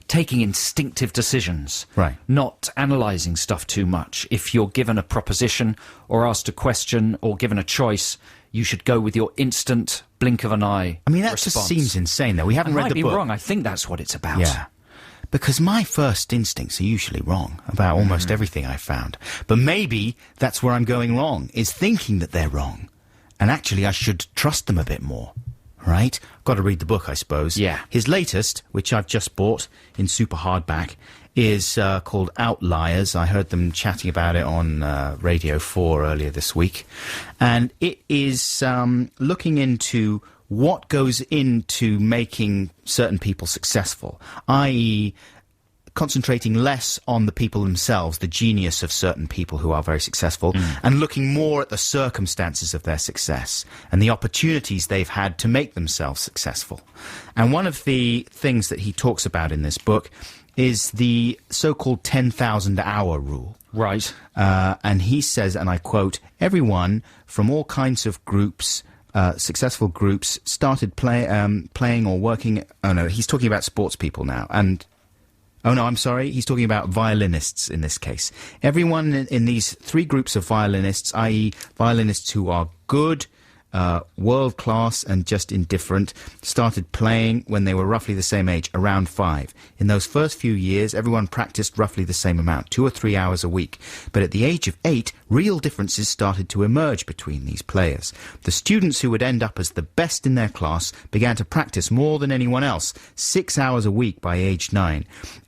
taking instinctive decisions, right? Not analysing stuff too much. If you're given a proposition or asked a question or given a choice, you should go with your instant blink of an eye. I mean, that response. just seems insane, though. We haven't read the book. I might be wrong. I think that's what it's about. Yeah. Because my first instincts are usually wrong about almost everything I've found. But maybe that's where I'm going wrong, is thinking that they're wrong. And actually, I should trust them a bit more. Right? Got to read the book, I suppose. Yeah. His latest, which I've just bought in super hardback, is called Outliers. I heard them chatting about it on Radio 4 earlier this week. And it is looking into what goes into making certain people successful, i.e., concentrating less on the people themselves, the genius of certain people who are very successful, and looking more at the circumstances of their success and the opportunities they've had to make themselves successful. And one of the things that he talks about in this book is the so-called 10,000-hour rule. Right. And he says, and I quote, everyone from all kinds of groups, successful groups, started playing or working... Oh, no, he's talking about sports people now. And... Oh, no, I'm sorry. He's talking about violinists in this case. Everyone in these 3 groups of violinists, i.e. violinists who are good, world-class and just indifferent, started playing when they were roughly the same age, around 5. In those first few years, everyone practiced roughly the same amount, 2 or 3 hours a week. But at the age of 8, real differences started to emerge between these players. The students who would end up as the best in their class began to practice more than anyone else, 6 hours a week by age 9.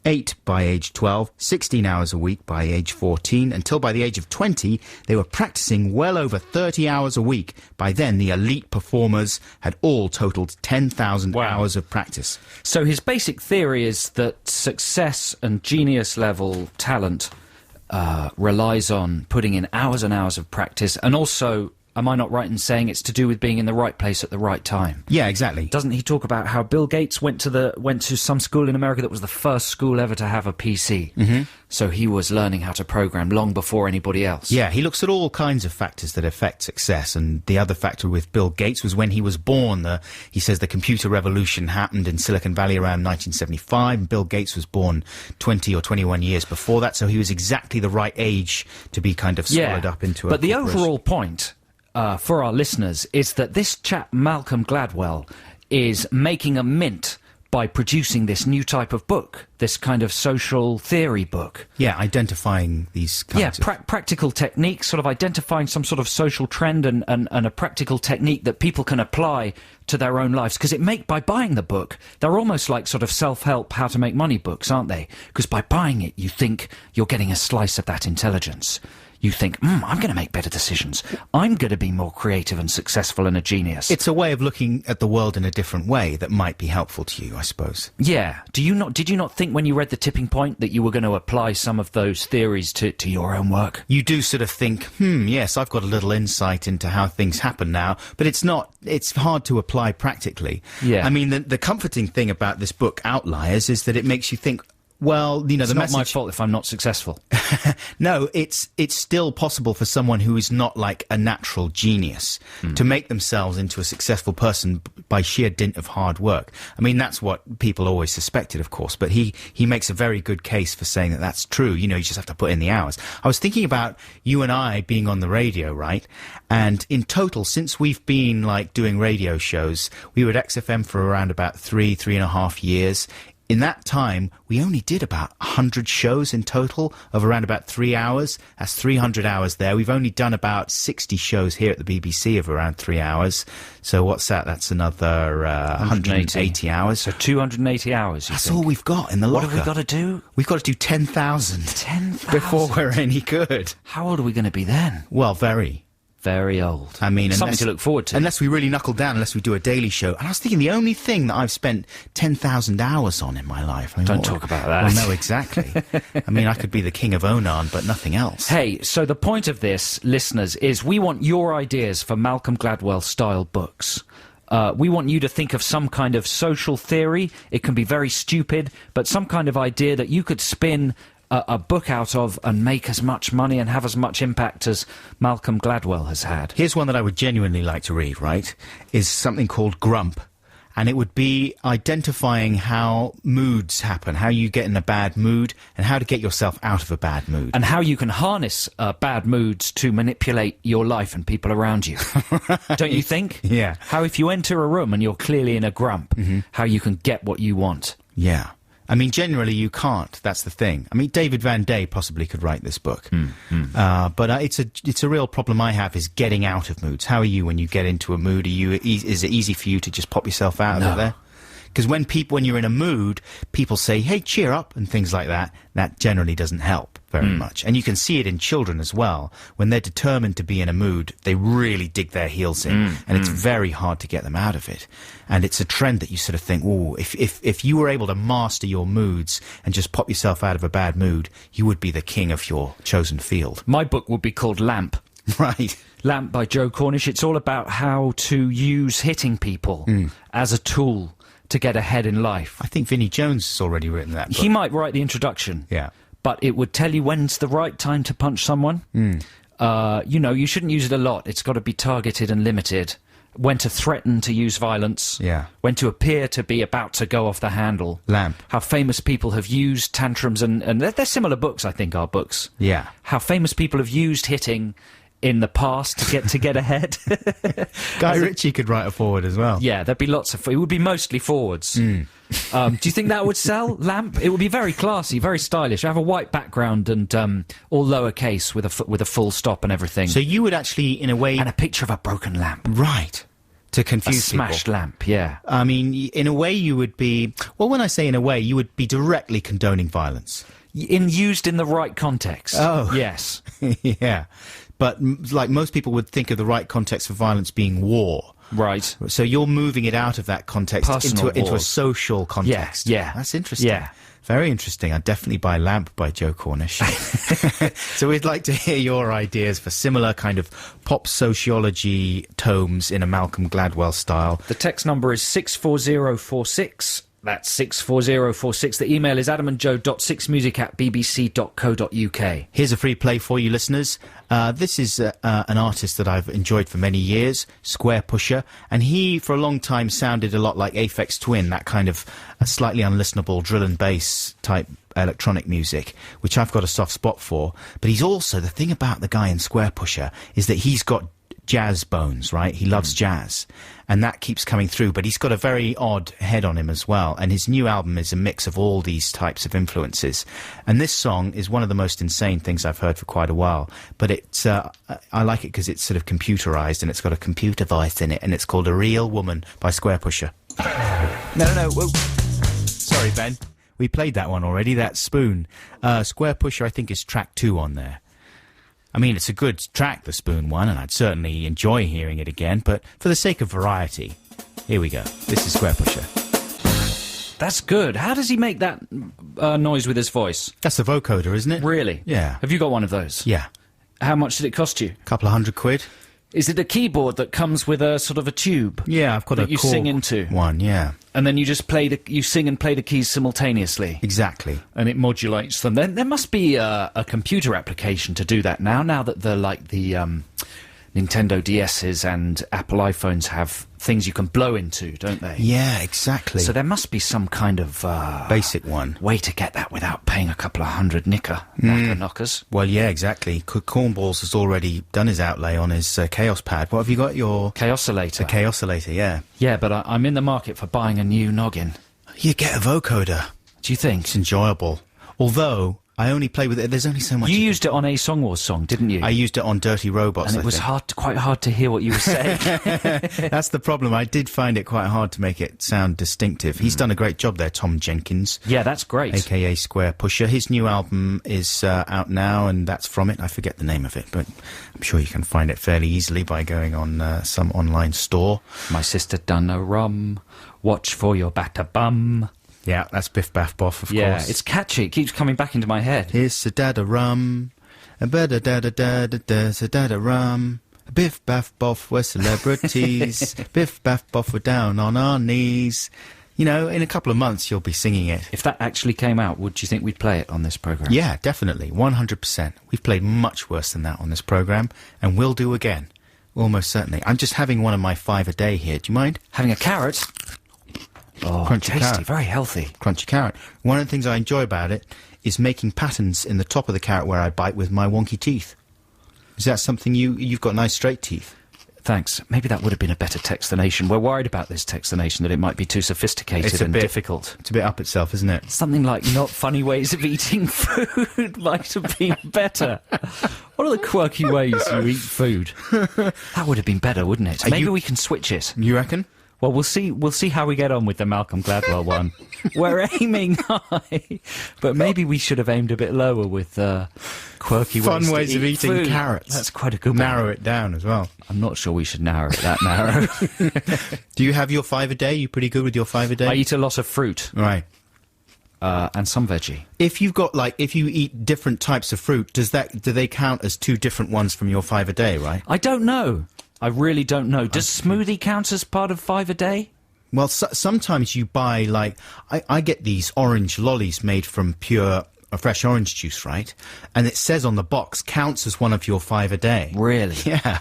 8 by age 12, 16 hours a week by age 14, until by the age of 20, they were practicing well over 30 hours a week. By then, the elite performers had all totaled 10,000 hours of practice. So his basic theory is that success and genius-level talent relies on putting in hours and hours of practice, and also... Am I not right in saying it's to do with being in the right place at the right time? Yeah, exactly. Doesn't he talk about how Bill Gates went to some school in America that was the first school ever to have a PC? Mm-hmm. So he was learning how to program long before anybody else. Yeah, he looks at all kinds of factors that affect success, and the other factor with Bill Gates was when he was born. He says the computer revolution happened in Silicon Valley around 1975, and Bill Gates was born 20 or 21 years before that, so he was exactly the right age to be kind of swallowed up into a But the corporation. overall point... for our listeners, is that this chap, Malcolm Gladwell, is making a mint by producing this new type of book, this kind of social theory book. Yeah, identifying these kinds of... practical techniques, sort of identifying some sort of social trend and a practical technique that people can apply to their own lives. Because by buying the book, they're almost like sort of self-help, how to make money books, aren't they? Because by buying it, you think you're getting a slice of that intelligence. You think, I'm going to make better decisions. I'm going to be more creative and successful and a genius. It's a way of looking at the world in a different way that might be helpful to you, I suppose. Yeah. Did you not think when you read The Tipping Point that you were going to apply some of those theories to your own work? You do sort of think, yes, I've got a little insight into how things happen now, but it's hard to apply practically. Yeah. I mean, the comforting thing about this book, Outliers, is that it makes you think, Well, you know, It's the not message... my fault if I'm not successful. No, it's still possible for someone who is not like a natural genius to make themselves into a successful person by sheer dint of hard work. I mean, that's what people always suspected, of course, but he makes a very good case for saying that that's true. You know, you just have to put in the hours. I was thinking about you and I being on the radio, right? And in total, since we've been like doing radio shows, we were at XFM for around about 3.5 years. In that time, we only did about 100 shows in total of around about 3 hours. That's 300 hours there. We've only done about 60 shows here at the BBC of around 3 hours. So what's that? That's another 180 hours. So 280 hours, That's all we've got in the locker. What have we got to do? We've got to do 10,000. 10,000? Before we're any good. How old are we going to be then? Well, very. Very old. I mean, something to look forward to. Unless we really knuckle down, unless we do a daily show. And I was thinking the only thing that I've spent 10,000 hours on in my life. I mean, Don't talk about that. Well, no, exactly. I mean, I could be the king of Onan, but nothing else. Hey, so the point of this, listeners, is we want your ideas for Malcolm Gladwell-style books. We want you to think of some kind of social theory. It can be very stupid, but some kind of idea that you could spin a book out of and make as much money and have as much impact as Malcolm Gladwell has had. Here's one that I would genuinely like to read, right? Is something called Grump. And it would be identifying how moods happen, how you get in a bad mood, and how to get yourself out of a bad mood. And how you can harness bad moods to manipulate your life and people around you. Don't you think? Yeah. How if you enter a room and you're clearly in a grump, how you can get what you want. Yeah. I mean, generally you can't. That's the thing. I mean, David Van Day possibly could write this book. But it's a real problem I have is getting out of moods. How are you when you get into a mood? Is it easy for you to just pop yourself out of there? Because when you're in a mood, people say, hey, cheer up, and things like that. That generally doesn't help very much. And you can see it in children as well. When they're determined to be in a mood, they really dig their heels in, and it's very hard to get them out of it. And it's a trend that you sort of think, oh, if you were able to master your moods and just pop yourself out of a bad mood, you would be the king of your chosen field. My book would be called Lamp. Right. Lamp by Joe Cornish. It's all about how to use hitting people as a tool to get ahead in life. I think Vinnie Jones has already written that book. He might write the introduction. Yeah. But it would tell you when's the right time to punch someone. You know, you shouldn't use it a lot. It's got to be targeted and limited. When to threaten to use violence. Yeah. When to appear to be about to go off the handle. Lamp. How famous people have used tantrums, and they're similar books, I think, our books. Yeah. How famous people have used hitting in the past to get ahead. Guy Ritchie could write a forward as well. Yeah, there'd be lots of... It would be mostly forwards. Do you think that would sell, Lamp? It would be very classy, very stylish. I have a white background and all lowercase with a full stop and everything. So you would actually, in a way... And a picture of a broken lamp. Right. To confuse people. A smashed lamp, yeah. I mean, in a way you would be... Well, when I say in a way, you would be directly condoning violence. Used in the right context. Oh. Yes. Yeah. But like most people would think of the right context for violence being war. Right. So you're moving it out of that context into a social context. Yeah. That's interesting. Yeah. Very interesting. I'd definitely buy Lamp by Joe Cornish. So we'd like to hear your ideas for similar kind of pop sociology tomes in a Malcolm Gladwell style. The text number is 64046. That's 64046. The email is adamandjoe.6music@bbc.co.uk. Here's a free play for you listeners. This is an artist that I've enjoyed for many years, Square Pusher, and he for a long time sounded a lot like Aphex Twin, that kind of slightly unlistenable drill and bass type electronic music, which I've got a soft spot for. But he's also, the thing about the guy in Square Pusher is that he's got jazz bones, right? He loves jazz, and that keeps coming through, but he's got a very odd head on him as well, and his new album is a mix of all these types of influences, and this song is one of the most insane things I've heard for quite a while, but it's I like it because it's sort of computerized and it's got a computer voice in it, and it's called A Real Woman by Square Pusher. No, whoa. Sorry, Ben, we played that one already. That Spoon. Square Pusher, I think, is track 2 on there. I mean, it's a good track, the Spoon one, and I'd certainly enjoy hearing it again, but for the sake of variety, here we go. This is Square Pusher. That's good. How does he make that noise with his voice? That's the vocoder, isn't it? Really? Yeah. Have you got one of those? Yeah. How much did it cost you? A couple of £100. Is it a keyboard that comes with a sort of a tube? Yeah, I've got that a you Korg sing into one. Yeah, and then you just you sing and play the keys simultaneously. exactly. And it modulates them. Then there must be a computer application to do that now. Now that the Nintendo DSs and Apple iPhones have things you can blow into, don't they? Yeah, exactly. So there must be some kind of basic one way to get that without paying a couple of hundred knockers. Well, yeah, exactly. Cornballs has already done his outlay on his Chaos Pad. What have you got? Your Chaosillator. The Chaosillator, yeah. Yeah, but I'm in the market for buying a new noggin. You get a vocoder. Do you think? It's enjoyable. Although I only play with it. There's only so much. You used it on a Song Wars song, didn't you? I used it on Dirty Robots. And it was quite hard to hear what you were saying. That's the problem. I did find it quite hard to make it sound distinctive. He's done a great job there, Tom Jenkins. Yeah, that's great. AKA Square Pusher. His new album is out now, and that's from it. I forget the name of it, but I'm sure you can find it fairly easily by going on some online store. My sister done a rum. Watch for your batter bum. Yeah, that's Biff Baff Boff, of course. Yeah, it's catchy. It keeps coming back into my head. Here's a dada rum, a da da da da da dada rum. Biff Baff Boff, we're celebrities. Biff Baff Boff, we're down on our knees. You know, in a couple of months you'll be singing it. If that actually came out, would you think we'd play it on this programme? Yeah, definitely, 100%. We've played much worse than that on this programme, and will do again. Almost certainly. I'm just having one of my 5 a day here. Do you mind? Having a carrot? Oh, Crunchy tasty, carrot. very healthy. Crunchy carrot. One of the things I enjoy about it is making patterns in the top of the carrot where I bite with my wonky teeth. Is that something you've got nice straight teeth? Thanks. Maybe that would have been a better textination. We're worried about this textination, that it might be too sophisticated and difficult. It's a bit up itself, isn't it? Something like not funny ways of eating food might have been better. What are the quirky ways you eat food? That would have been better, wouldn't it? Maybe we can switch it. You reckon? Well, we'll see how we get on with the Malcolm Gladwell one. We're aiming high, but maybe we should have aimed a bit lower with quirky fun ways to of eating food. carrots. That's quite a good one. Narrow it down as well. I'm not sure we should narrow it that narrow. Do you have your 5 a day? You pretty good with your 5 a day? I eat a lot of fruit. Right. And some veggie. If you've got, if you eat different types of fruit, do they count as 2 different ones from your 5 a day, right? I don't know. I really don't know. Does smoothie count as part of 5 a day? Well, sometimes you buy, I get these orange lollies made from pure fresh orange juice, right? And it says on the box, counts as one of your 5 a day. Really? Yeah.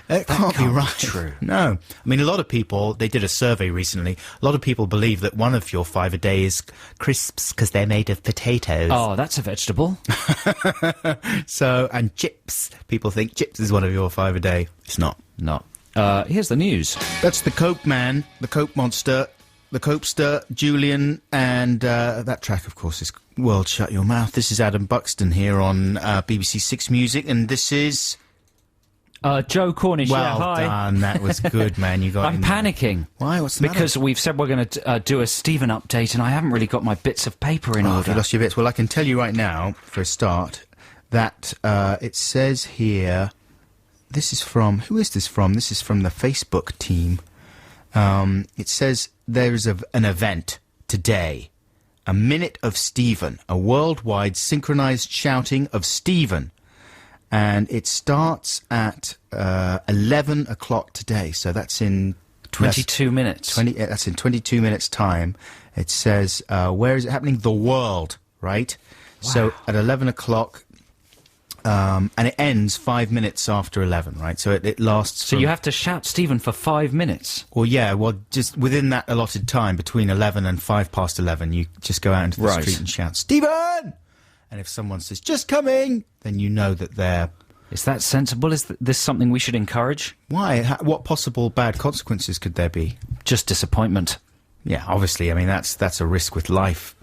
It can't be right. True. No. I mean, a lot of people, they did a survey recently, a lot of people believe that one of your 5 a day is crisps because they're made of potatoes. Oh, that's a vegetable. And chips. People think chips is one of your 5 a day. It's not. Not. Here's the news. That's the Coke Man, the Coke Monster, the Copester, Julian, and that track, of course, is World Shut Your Mouth. This is Adam Buxton here on BBC Six Music, and this is... Joe Cornish, well hi. done, that was good, man. You got. I'm panicking. Why? What's the matter? Because we've said we're going to do a Stephen update, and I haven't really got my bits of paper in order. You lost your bits. Well, I can tell you right now, for a start, that it says here. This is from. Who is this from? This is from the Facebook team. It says there is an event today. A Minute of Stephen, a worldwide synchronized shouting of Stephen. And it starts at 11 o'clock today, so that's in... 22 minutes. That's in 22 minutes' time. It says, where is it happening? The world, right? Wow. So at 11 o'clock, and it ends 5 minutes after 11, right? So it lasts... So you have to shout Stephen for 5 minutes? Well, yeah, just within that allotted time, between 11 and 5 past 11, you just go out into the street and shout, Stephen! And if someone says, just coming, then you know that they're... Is that sensible? Is this something we should encourage? Why? What possible bad consequences could there be? Just disappointment. Yeah, obviously. I mean, that's a risk with life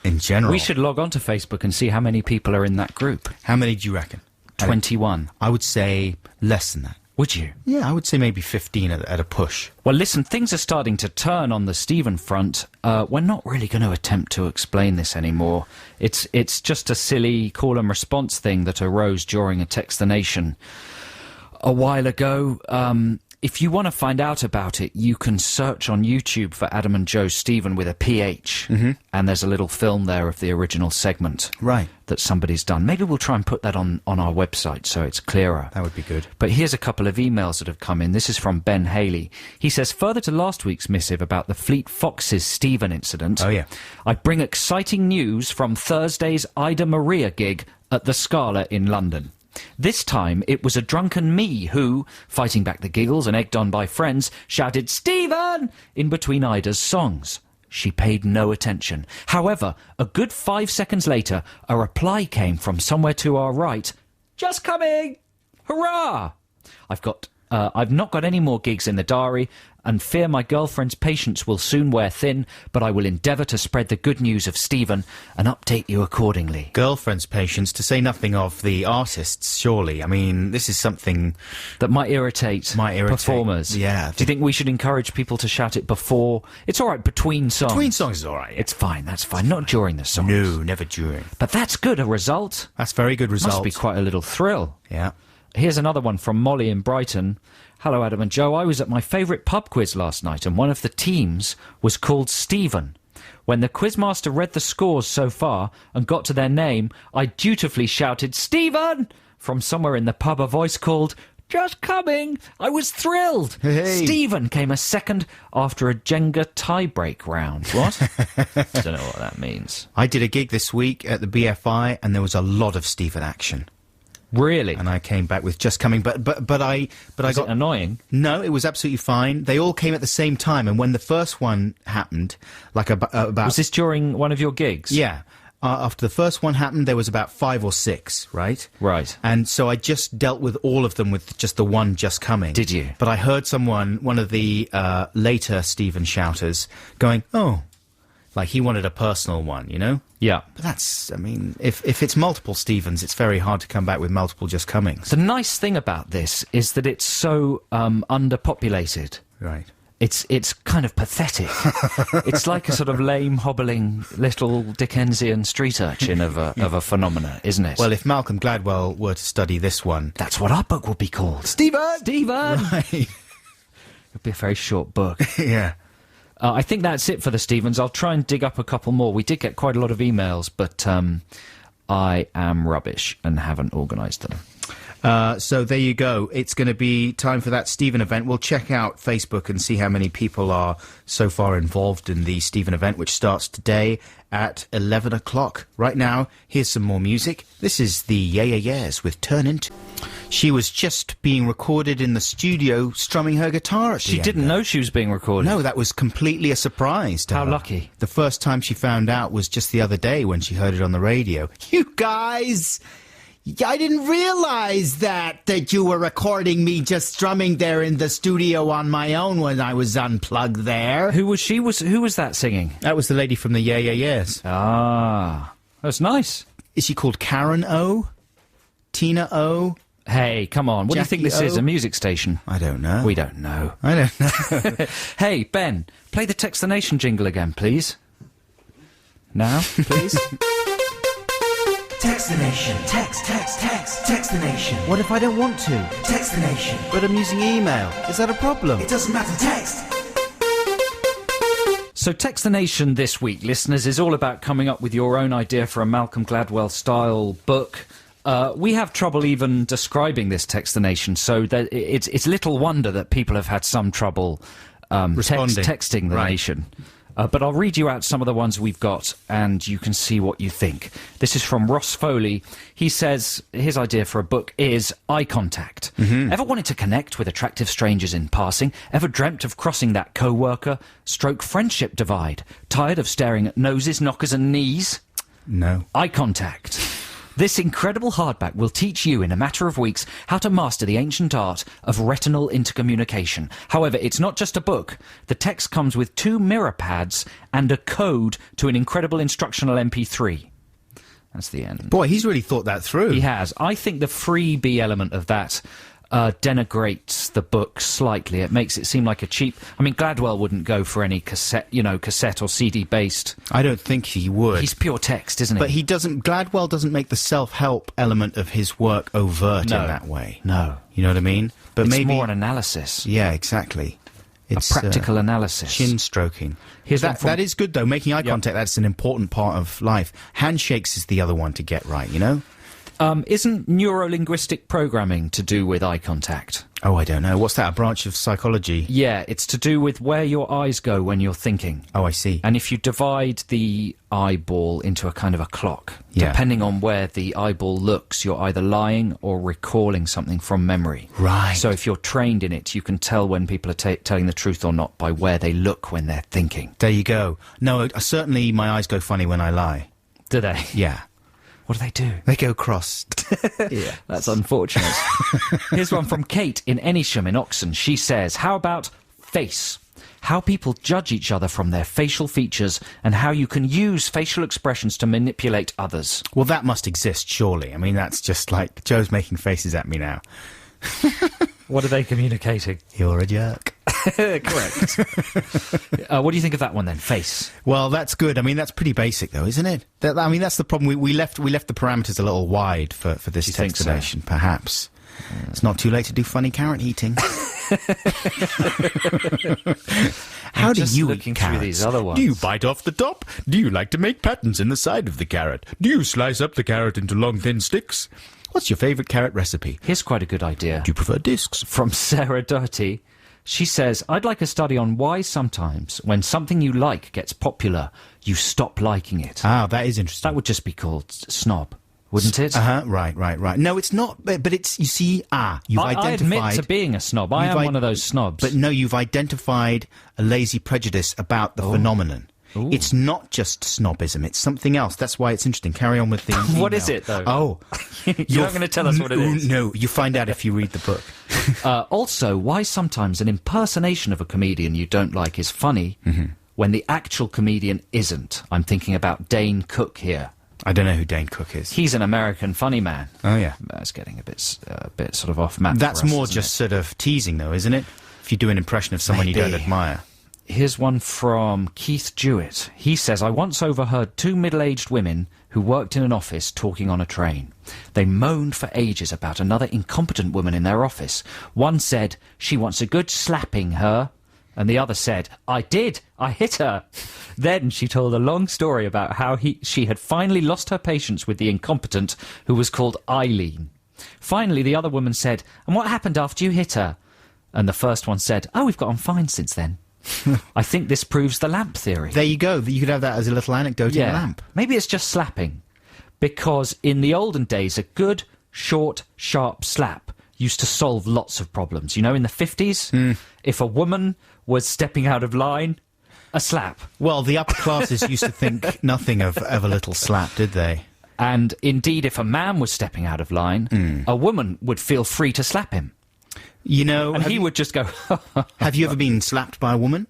in general. We should log on to Facebook and see how many people are in that group. How many do you reckon? 21. I would say less than that. Would you? Yeah, I would say maybe 15 at a push. Well, listen, things are starting to turn on the Stephen front. We're not really going to attempt to explain this anymore. It's just a silly call and response thing that arose during a Text the Nation a while ago. If you want to find out about it, you can search on YouTube for Adam and Joe Stephen with a PH, and there's a little film there of the original segment that somebody's done. Maybe we'll try and put that on our website so it's clearer. That would be good. But here's a couple of emails that have come in. This is from Ben Haley. He says, further to last week's missive about the Fleet Foxes Stephen incident, I bring exciting news from Thursday's Ida Maria gig at the Scala in London. This time, it was a drunken me who, fighting back the giggles and egged on by friends, shouted, "Stephen!" in between Ida's songs. She paid no attention. However, a good 5 seconds later, a reply came from somewhere to our right. "Just coming! Hurrah!" I've not got any more gigs in the diary and fear my girlfriend's patience will soon wear thin, but I will endeavour to spread the good news of Stephen and update you accordingly. Girlfriend's patience, to say nothing of the artists, surely. I mean, this is something that might irritate performers. Yeah. Do you think we should encourage people to shout it before? It's all right between songs. Between songs is all right. Yeah. It's fine, that's fine. Not during the songs. No, never during. But that's good, a result. That's very good result. Must be quite a little thrill. Yeah. Here's another one from Molly in Brighton. Hello, Adam and Joe. I was at my favourite pub quiz last night, and one of the teams was called Stephen. When the quizmaster read the scores so far and got to their name, I dutifully shouted, "Stephen!" From somewhere in the pub, a voice called, "Just coming!" I was thrilled. Hey. Stephen came a second after a Jenga tie-break round. What? I don't know what that means. I did a gig this week at the BFI, and there was a lot of Stephen action. Really? And I came back with "Just Coming," but I Was got it annoying? No, it was absolutely fine. They all came at the same time, and when the first one happened, like about was this during one of your gigs? Yeah. After the first one happened, there was about 5 or 6, right? Right. And so I just dealt with all of them with just the one "Just Coming." Did you? But I heard one of the later Stephen shouters, going, "Oh," like he wanted a personal one, you know? Yeah. But that's, I mean, if it's multiple Stephens, it's very hard to come back with multiple "Just Comings." The nice thing about this is that it's so underpopulated. Right. It's kind of pathetic. It's like a sort of lame, hobbling little Dickensian street urchin of a phenomena, isn't it? Well, if Malcolm Gladwell were to study this one... That's what our book would be called. Stephen! Stephen! Right. It'd be a very short book. Yeah. I think that's it for the Stephens. I'll try and dig up a couple more. We did get quite a lot of emails, but I am rubbish and haven't organised them. So there you go. It's going to be time for that Stephen event. We'll check out Facebook and see how many people are so far involved in the Stephen event, which starts today at 11 o'clock. Right now, here's some more music. This is the Yeah Yeah Yeahs with Turn Into. She was just being recorded in the studio strumming her guitar at the She end didn't there. know she was being recorded. No, that was completely a surprise to her. How lucky. The first time she found out was just the other day when she heard it on the radio. You guys... I didn't realise that you were recording me just strumming there in the studio on my own when I was unplugged there. Who was she? Who was that singing? That was the lady from the Yeah Yeah Yeahs. Ah, that's nice. Is she called Karen O? Tina O? Hey, come on. What Jackie do you think this is? O? A music station? I don't know. We don't know. I don't know. Hey, Ben, play the Text the Nation jingle again, please. Now, please. Text the nation. Text the nation. What if I don't want to? Text the nation. But I'm using email. Is that a problem? It doesn't matter, text. So Text the Nation this week, listeners, is all about coming up with your own idea for a Malcolm Gladwell-style book. We have trouble even describing this Text the Nation, so that it's little wonder that people have had some trouble texting the nation. But I'll read you out some of the ones we've got, and you can see what you think. This is from Ross Foley. He says his idea for a book is eye contact. Ever wanted to connect with attractive strangers in passing? Ever dreamt of crossing that co-worker? Stroke friendship divide? Tired of staring at noses, knockers and knees? No. Eye contact. This incredible hardback will teach you in a matter of weeks how to master the ancient art of retinal intercommunication. However, it's not just a book. The text comes with 2 mirror pads and a code to an incredible instructional MP3. That's the end. Boy, he's really thought that through. He has. I think the freebie element of that denigrates the book slightly. It makes it seem like a cheap... I mean, Gladwell wouldn't go for any cassette or CD-based... I don't think he would. He's pure text, isn't he? But Gladwell doesn't make the self-help element of his work overt in that way. No. You know what I mean? But it's maybe more an analysis. Yeah, exactly. It's a practical analysis. Chin stroking. That is good, though. Making eye contact, that's an important part of life. Handshakes is the other one to get right, you know? Isn't neuro-linguistic programming to do with eye contact? Oh, I don't know. What's that, a branch of psychology? Yeah, it's to do with where your eyes go when you're thinking. Oh, I see. And if you divide the eyeball into a kind of a clock, depending on where the eyeball looks, you're either lying or recalling something from memory. Right. So if you're trained in it, you can tell when people are telling the truth or not by where they look when they're thinking. There you go. No, certainly my eyes go funny when I lie. Do they? Yeah. What do they do? They go crossed. Yeah, that's unfortunate. Here's one from Kate in Enisham in Oxon. She says, how about face? How people judge each other from their facial features and how you can use facial expressions to manipulate others. Well, that must exist, surely. I mean, that's just like Joe's making faces at me now. What are they communicating? You're a jerk. Correct. What do you think of that one then? Face. Well, that's good. I mean, that's pretty basic, though, isn't it? That's the problem. We left the parameters a little wide for this explanation, so? Perhaps. It's not too late to do funny carrot eating. How do you eat carrots? These other ones. Do you bite off the top? Do you like to make patterns in the side of the carrot? Do you slice up the carrot into long, thin sticks? What's your favourite carrot recipe? Here's quite a good idea. Do you prefer discs? From Sarah Doherty. She says, I'd like a study on why sometimes when something you like gets popular, you stop liking it. Ah, that is interesting. That would just be called snob, wouldn't it? Right. No, it's not, but it's, you see, you've identified... I admit to being a snob. I am one of those snobs. But no, you've identified a lazy prejudice about the phenomenon. Ooh. It's not just snobism, it's something else. That's why it's interesting. Carry on with the email. What is it, though? Oh. You're not going to tell us what it is. No, you find out if you read the book. Also, why sometimes an impersonation of a comedian you don't like is funny when the actual comedian isn't. I'm thinking about Dane Cook here. I don't know who Dane Cook is. He's an American funny man. Oh, yeah. That's getting a bit sort of off map. That's more just sort of teasing, though, isn't it? If you do an impression of someone you don't admire. Here's one from Keith Jewett. He says, I once overheard two middle-aged women who worked in an office talking on a train. They moaned for ages about another incompetent woman in their office. One said, she wants a good slapping her. And the other said, I did. I hit her. Then she told a long story about how she had finally lost her patience with the incompetent who was called Eileen. Finally, the other woman said, and what happened after you hit her? And the first one said, oh, we've got on fine since then. I think this proves the lamp theory. There you go. You could have that as a little anecdote in a lamp. Maybe it's just slapping. Because in the olden days, a good, short, sharp slap used to solve lots of problems. You know, in the 50s, if a woman was stepping out of line, a slap. Well, the upper classes used to think nothing of a little slap, did they? And indeed, if a man was stepping out of line, a woman would feel free to slap him. You know... And he would just go... Have you ever been slapped by a woman?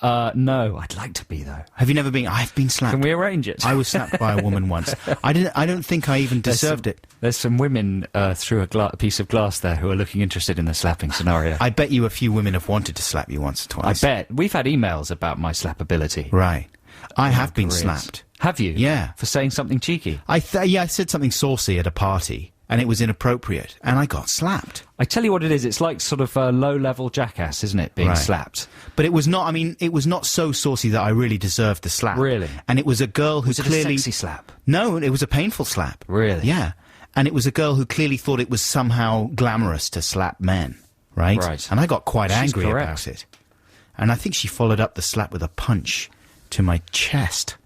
No. I'd like to be, though. Have you never been... I've been slapped. Can we arrange it? I was slapped by a woman once. I don't think I even deserved it. There's some women through a piece of glass there who are looking interested in the slapping scenario. I bet you a few women have wanted to slap you once or twice. I bet. We've had emails about my slappability. Right. I have been slapped. Have you? Yeah. For saying something cheeky? I said something saucy at a party. And it was inappropriate, and I got slapped. I tell you what it is, it's like sort of a low-level jackass, isn't it, being slapped? But it was not, it was not so saucy that I really deserved the slap. Really? And it was a girl who clearly... Was it a sexy slap? No, it was a painful slap. Really? Yeah. And it was a girl who clearly thought it was somehow glamorous to slap men, right? Right. And I got quite angry about it. And I think she followed up the slap with a punch to my chest.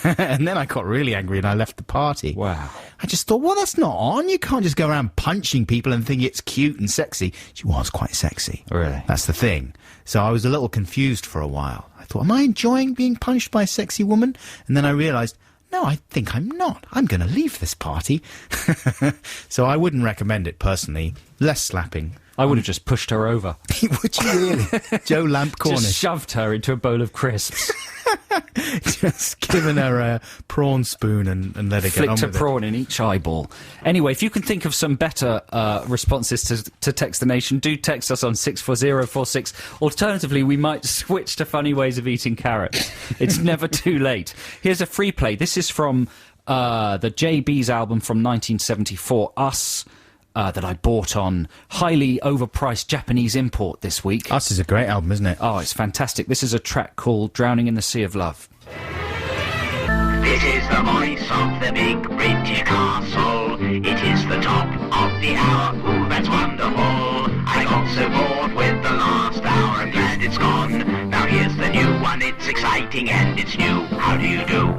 And then I got really angry and I left the party. Wow. I just thought, well, that's not on. You can't just go around punching people and think it's cute and sexy. She was quite sexy. Really? That's the thing. So I was a little confused for a while. I thought, am I enjoying being punched by a sexy woman? And then I realised, no, I think I'm not. I'm going to leave this party. So I wouldn't recommend it personally. Less slapping. I would have just pushed her over. Would you really? Joe Lamp Cornish. Just shoved her into a bowl of crisps. Just giving her a prawn spoon and let her get on Flicked a with it. prawn in each eyeball. Anyway, if you can think of some better responses to Text the Nation, do text us on 64046. Alternatively, we might switch to funny ways of eating carrots. It's never too late. Here's a free play. This is from the JB's album from 1974, Us, that I bought on highly overpriced Japanese import this week. Us is a great album, isn't it? Oh, it's fantastic. This is a track called Drowning in the Sea of Love. This is the voice of the big British castle. It is the top of the hour. Ooh, that's wonderful. I got so bored with the last hour. I'm glad it's gone. Now here's the new one. It's exciting and it's new. How do you do?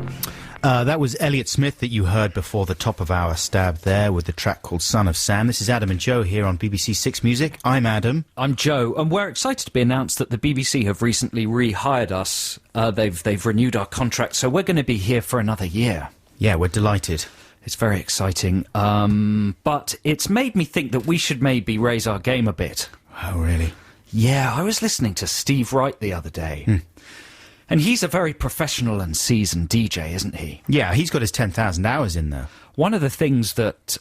That was Elliott Smith that you heard before the top of our stab there with the track called Son of Sam. This is Adam and Joe here on BBC Six Music. I'm Adam. I'm Joe, and we're excited to be announced that the BBC have recently rehired us. They've renewed our contract, so we're going to be here for another year. Yeah, we're delighted. It's very exciting, but it's made me think that we should maybe raise our game a bit. Oh, really? Yeah, I was listening to Steve Wright the other day. And he's a very professional and seasoned DJ, isn't he? Yeah, he's got his 10,000 hours in there. One of the things that,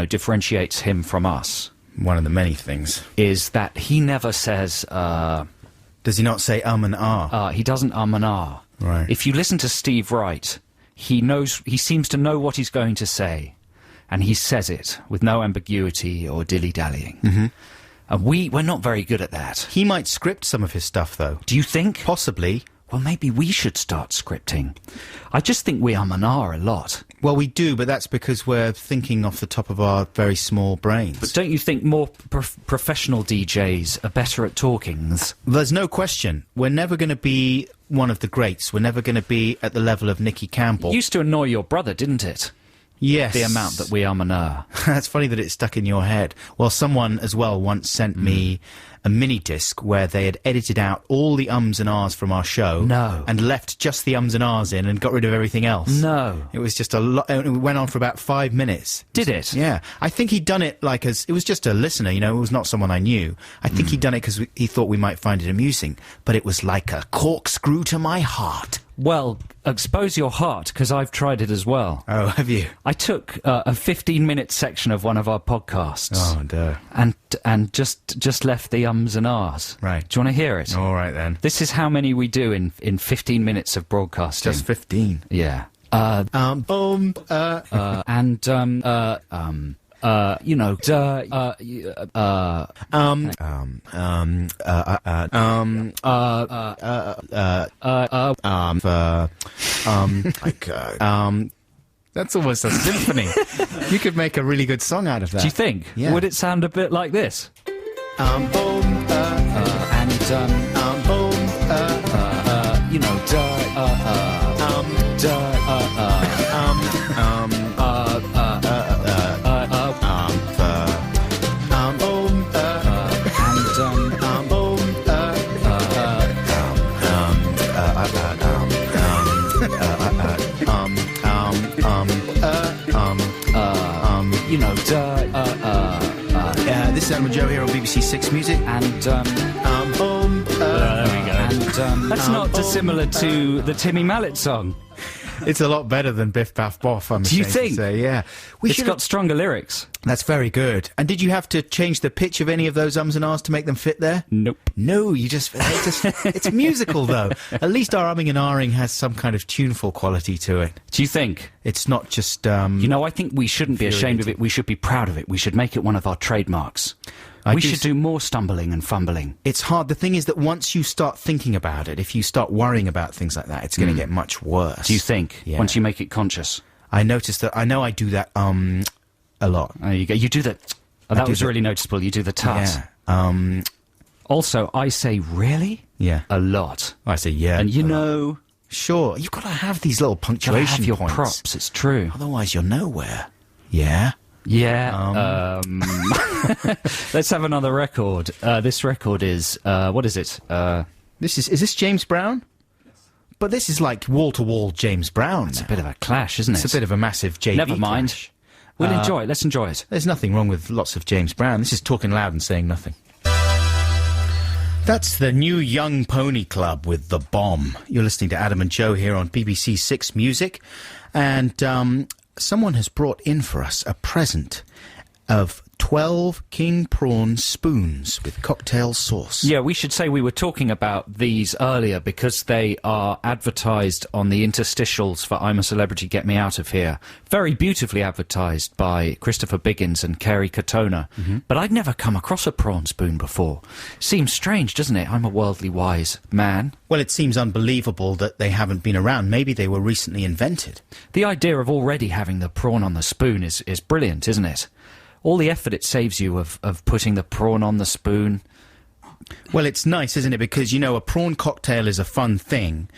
differentiates him from us... One of the many things. ...is that he never says... Does he not say and ah? He doesn't and ah. Right. If you listen to Steve Wright, he seems to know what he's going to say. And he says it with no ambiguity or dilly-dallying. Mm-hmm. And we're not very good at that. He might script some of his stuff, though. Do you think? Possibly. Well, maybe we should start scripting. I just think we and ah a lot. Well, we do, but that's because we're thinking off the top of our very small brains. But don't you think more professional DJs are better at talkings? There's no question. We're never going to be one of the greats. We're never going to be at the level of Nicky Campbell. It used to annoy your brother, didn't it? Yes. The amount that we and ah. That's funny that it stuck in your head. Well, someone as well once sent me a mini-disc where they had edited out all the ums and ahs from our show. No. And left just the ums and ahs in and got rid of everything else. No. It was just a lot. It went on for about 5 minutes. Did it? Yeah. I think he'd done it it was just a listener, it was not someone I knew. I think he'd done it because he thought we might find it amusing. But it was like a corkscrew to my heart. Well, expose your heart, because I've tried it as well. Oh, have you? I took a 15-minute section of one of our podcasts. Oh, no. And just left the ums and ahs. Right. Do you want to hear it? All right, then. This is how many we do in 15 minutes of broadcasting. Just 15. Yeah. That's almost a symphony. You could make a really good song out of that. Do you think? Yeah. Would it sound a bit like this? This is Adam and Joe here on BBC Six Music. And, there we go. And, that's not dissimilar to the Timmy Mallet song. It's a lot better than Biff Baff Boff, I'm Do you ashamed to think? say. Yeah. It's got stronger lyrics. That's very good. And did you have to change the pitch of any of those ums and ahs to make them fit there? Nope. No, it's musical, though. At least our umming and ahhing has some kind of tuneful quality to it. Do you think? It's not just, I think we shouldn't be ashamed of it. We should be proud of it. We should make it one of our trademarks. We should do more stumbling and fumbling. It's hard. The thing is that once you start thinking about it, if you start worrying about things like that, it's going to get much worse. Do you think? Yeah. Once you make it conscious? I noticed that. I know I do that a lot. There you go. You do that. That was really noticeable. You do the tut. Yeah. Also, I say really? Yeah. A lot. I say yeah. And Sure, you've got to have these little punctuation have your points. props, it's true. Otherwise you're nowhere. Yeah? Yeah. Let's have another record. This record is, what is it? Is this James Brown? But this is like wall-to-wall James Brown. It's a bit of a clash, isn't it? It's a bit of a massive JB Never mind. clash. We'll enjoy it. Let's enjoy it. There's nothing wrong with lots of James Brown. This is talking loud and saying nothing. That's the new Young Pony Club with The Bomb. You're listening to Adam and Joe here on BBC Six Music. And someone has brought in for us a present of 12 king prawn spoons with cocktail sauce. Yeah, we should say we were talking about these earlier because they are advertised on the interstitials for I'm a Celebrity, Get Me Out of Here. Very beautifully advertised by Christopher Biggins and Kerry Katona. But I'd never come across a prawn spoon before. Seems strange, doesn't it? I'm a worldly wise man. Well, it seems unbelievable that they haven't been around. Maybe they were recently invented. The idea of already having the prawn on the spoon is brilliant, isn't it? All the effort it saves you of putting the prawn on the spoon. Well, it's nice, isn't it? Because, you know, a prawn cocktail is a fun thing,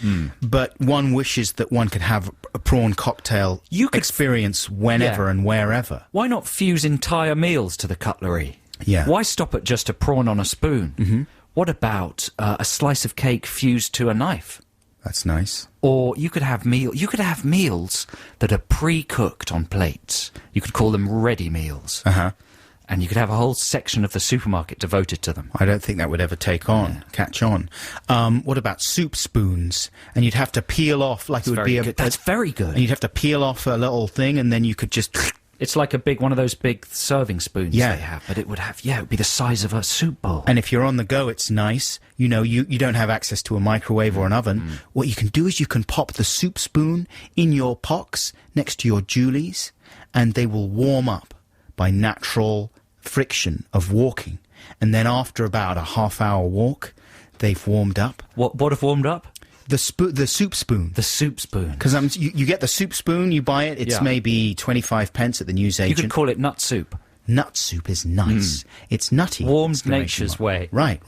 but one wishes that one could have a prawn cocktail experience whenever and wherever. Why not fuse entire meals to the cutlery? Yeah. Why stop at just a prawn on a spoon? What about a slice of cake fused to a knife? That's nice. Or you could have meals that are pre-cooked on plates. You could call them ready meals. And you could have a whole section of the supermarket devoted to them. I don't think that would ever catch on. What about soup spoons? And you'd have to peel off, like it would be That's very good. And you'd have to peel off a little thing, and then you could just... It's like one of those big serving spoons they have, but it would be the size of a soup bowl. And if you're on the go, it's nice. You know, you don't have access to a microwave or an oven. What you can do is you can pop the soup spoon in your pox next to your Julies, and they will warm up by natural friction of walking. And then after about a half-hour walk, they've warmed up. What have warmed up? The soup spoon. The soup spoon. Because you get the soup spoon, you buy it, it's maybe 25 pence at the newsagent. You could call it nut soup. Nut soup is nice. It's nutty. Warmed nature's way. Right.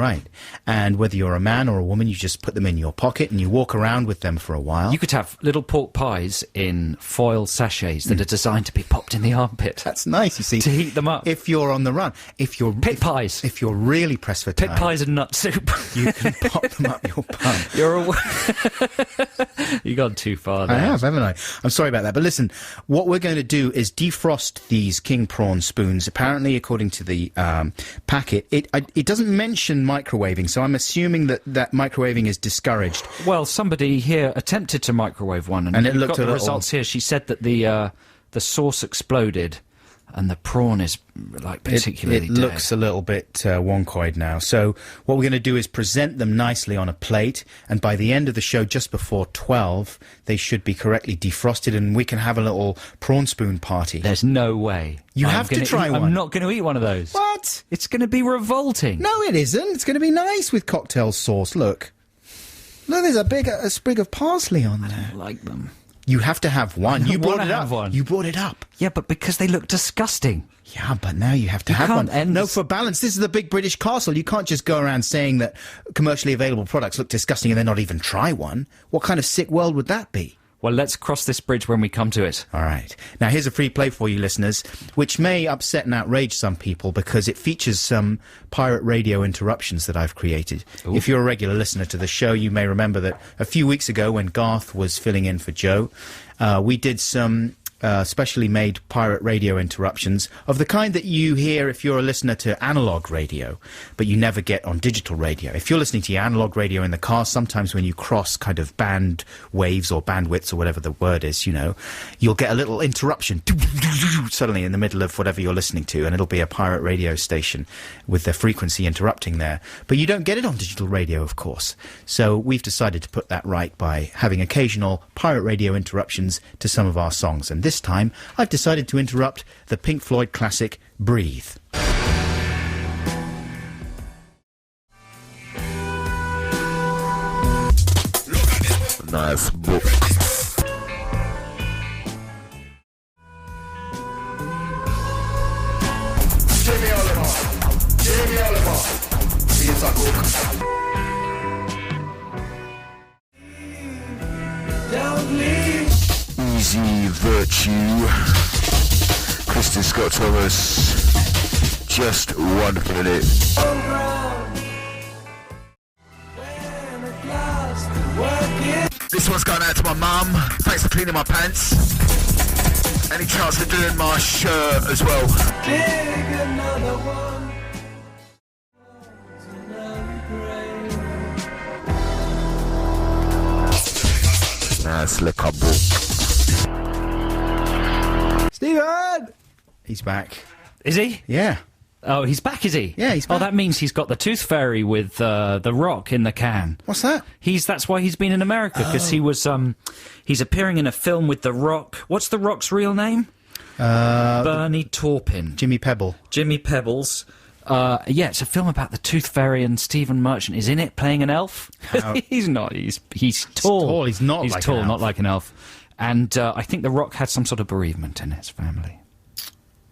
And whether you're a man or a woman, you just put them in your pocket and you walk around with them for a while. You could have little pork pies in foil sachets that are designed to be popped in the armpit. That's nice, you see. To heat them up. If you're on the run. Pit pies. If you're really pressed for time. Pit pies and nut soup. You can pop them up your bum. You've gone too far there. I have, haven't I? I'm sorry about that. But listen, what we're going to do is defrost these king prawn spoons. Apparently, according to the packet, it doesn't mention microwaving, so I'm assuming that microwaving is discouraged. Well, somebody here attempted to microwave one, and it looked got the results here. She said that the sauce exploded, and the prawn is particularly It looks a little bit wonkoid now. So what we're going to do is present them nicely on a plate, and by the end of the show, just before 12, they should be correctly defrosted, and we can have a little prawn spoon party. There's no way. You have to try one. I'm not going to eat one of those. What? It's going to be revolting. No, it isn't. It's going to be nice with cocktail sauce. Look, there's a sprig of parsley on there. I don't like them. You have to have one. You brought it up. One. You brought it up. Yeah, but because they look disgusting. Yeah, but now you have to have one. No, for balance. This is the big British castle. You can't just go around saying that commercially available products look disgusting and then not even try one. What kind of sick world would that be? Well, let's cross this bridge when we come to it. All right. Now, here's a free play for you, listeners, which may upset and outrage some people because it features some pirate radio interruptions that I've created. Ooh. If you're a regular listener to the show, you may remember that a few weeks ago when Garth was filling in for Joe, we did some specially made pirate radio interruptions of the kind that you hear if you're a listener to analog radio, but you never get on digital radio. If you're listening to your analog radio in the car, sometimes when you cross kind of band waves or bandwidths or whatever the word is, you know, you'll get a little interruption suddenly in the middle of whatever you're listening to, and it'll be a pirate radio station with the frequency interrupting there. But you don't get it on digital radio, of course. So we've decided to put that right by having occasional pirate radio interruptions to some of our songs. And this time, I've decided to interrupt the Pink Floyd classic, Breathe. Nice book. Jamie Oliver. Here's a cook. Don't leave. Easy Virtue. Kristen Scott Thomas. Just 1 minute. This one's going out to my mum. Thanks for cleaning my pants. Any chance of doing my shirt as well? Dig another one. Nice le couple. Stephen! He's back. Is he? Yeah. Oh, he's back, is he? Yeah, he's back. Oh, that means he's got the Tooth Fairy with The Rock in the can. What's that? That's why he's been in America, because he was, he's appearing in a film with The Rock. What's The Rock's real name? Bernie Taupin. Jimmy Pebble. Jimmy Pebbles. Yeah, it's a film about the Tooth Fairy, and Stephen Merchant is in it playing an elf. He's not. He's tall. He's not He's like tall, an elf. not like an elf. And I think The Rock had some sort of bereavement in his family.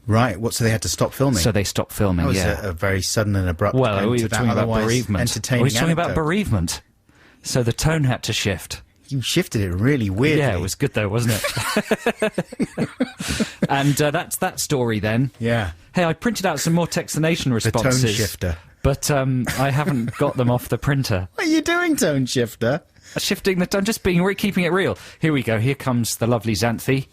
Right, so they had to stop filming? So they stopped filming, That was yeah. a very sudden and abrupt Well, end we to were that talking about otherwise bereavement. entertaining We were talking about anecdote. bereavement. So the tone had to shift. You shifted it really weirdly. Yeah, it was good though, wasn't it? And that's that story then. Yeah. Hey, I printed out some more Textination The responses. tone shifter. But I haven't got them off the printer. What are you doing, tone shifter? Shifting the tone, just keeping it real. Here we go. Here comes the lovely Xanthi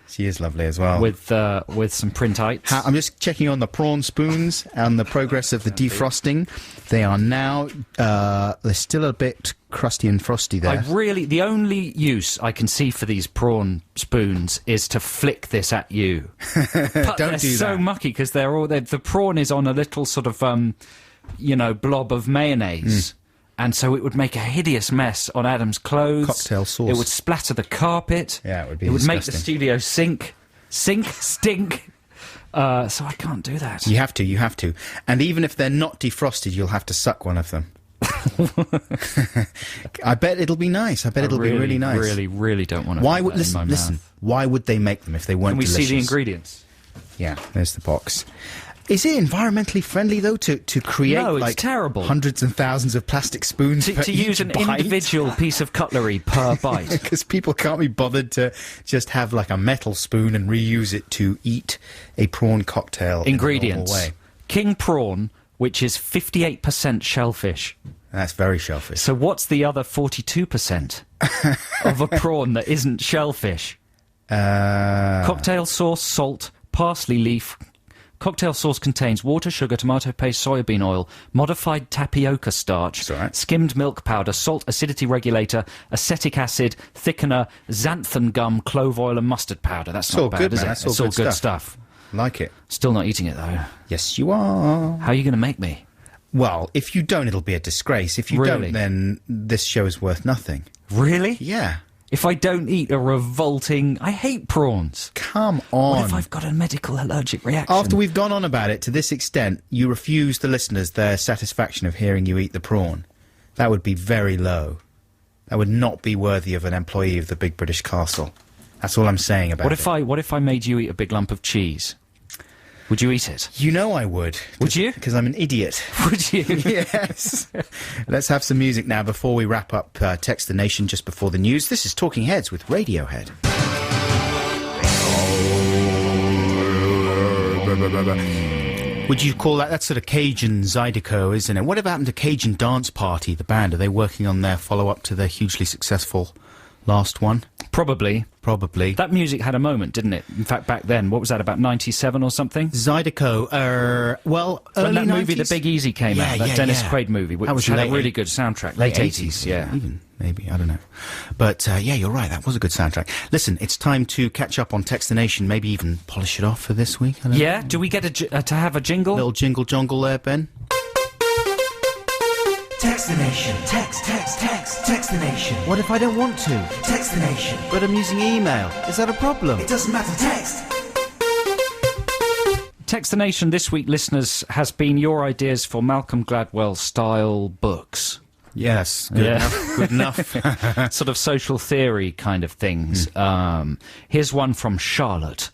She is lovely as well. with some printites. I'm just checking on the prawn spoons and the progress of the defrosting. They are now, they're still a bit crusty and frosty there. The only use I can see for these prawn spoons is to flick this at you. But Don't they're do so that. mucky because the prawn is on a little sort of, blob of mayonnaise. And so it would make a hideous mess on Adam's clothes. Cocktail sauce. It would splatter the carpet. Yeah, it would be It would make the disgusting. studio stink. So I can't do that. You have to. And even if they're not defrosted, you'll have to suck one of them. I bet it'll be nice. I bet it'll be really nice. Really, really don't want to. Why would listen? Why would they make them if they weren't Can we delicious? see the ingredients? Yeah, there's the box. Is it environmentally friendly though to create No, it's like terrible. hundreds and thousands of plastic spoons To use an individual piece of cutlery per bite. Because people can't be bothered to just have like a metal spoon and reuse it to eat a prawn cocktail Ingredients: in a normal way. king prawn, which is 58% shellfish. That's very shellfish. So what's the other 42% of a prawn that isn't shellfish? Cocktail sauce, salt, parsley leaf. Cocktail sauce contains water, sugar, tomato paste, soybean oil, modified tapioca starch, That's all right. skimmed milk powder, salt, acidity regulator, acetic acid, thickener, xanthan gum, clove oil, and mustard powder. That's It's not all bad, good, is man. it? That's all It's all good good stuff. stuff. Like it. Still not eating it, though. Yes, you are. How are you going to make me? Well, if you don't, it'll be a disgrace. If you Really? don't, then this show is worth nothing. Really? Yeah. If I don't eat a revolting... I hate prawns. Come on. What if I've got a medical allergic reaction? After we've gone on about it to this extent, you refuse the listeners their satisfaction of hearing you eat the prawn. That would be very low. That would not be worthy of an employee of the Big British Castle. That's all I'm saying about it. What if I made you eat a big lump of cheese? Would you eat it? You know I would. Would you? Because I'm an idiot. Would you? Yes. Let's have some music now before we wrap up Text the Nation just before the news. This is Talking Heads with Radiohead. Would you call that? That's sort of Cajun Zydeco, isn't it? Whatever happened to Cajun Dance Party, the band? Are they working on their follow-up to their hugely successful last one? Probably. Probably. That music had a moment, didn't it? In fact, back then, what was that, about 97 or something? Zydeco, When early that movie, 90s? The Big Easy, came out, that Dennis Quaid movie, which That was had late a really good soundtrack. Late Late 80s, yeah. Even, maybe, I don't know. But, yeah, you're right, that was a good soundtrack. Listen, it's time to catch up on Text the Nation, maybe even polish it off for this week. I don't Yeah? know. Do we get to have a jingle? Little jingle jongle there, Ben? Text the nation. Text the nation. What if I don't want to? Text the nation. But I'm using email. Is that a problem? It doesn't matter. Text. Text the Nation this week, listeners, has been your ideas for Malcolm Gladwell style books. Yes, good Yeah. enough. Good enough. Sort of social theory kind of things. Here's one from Charlotte.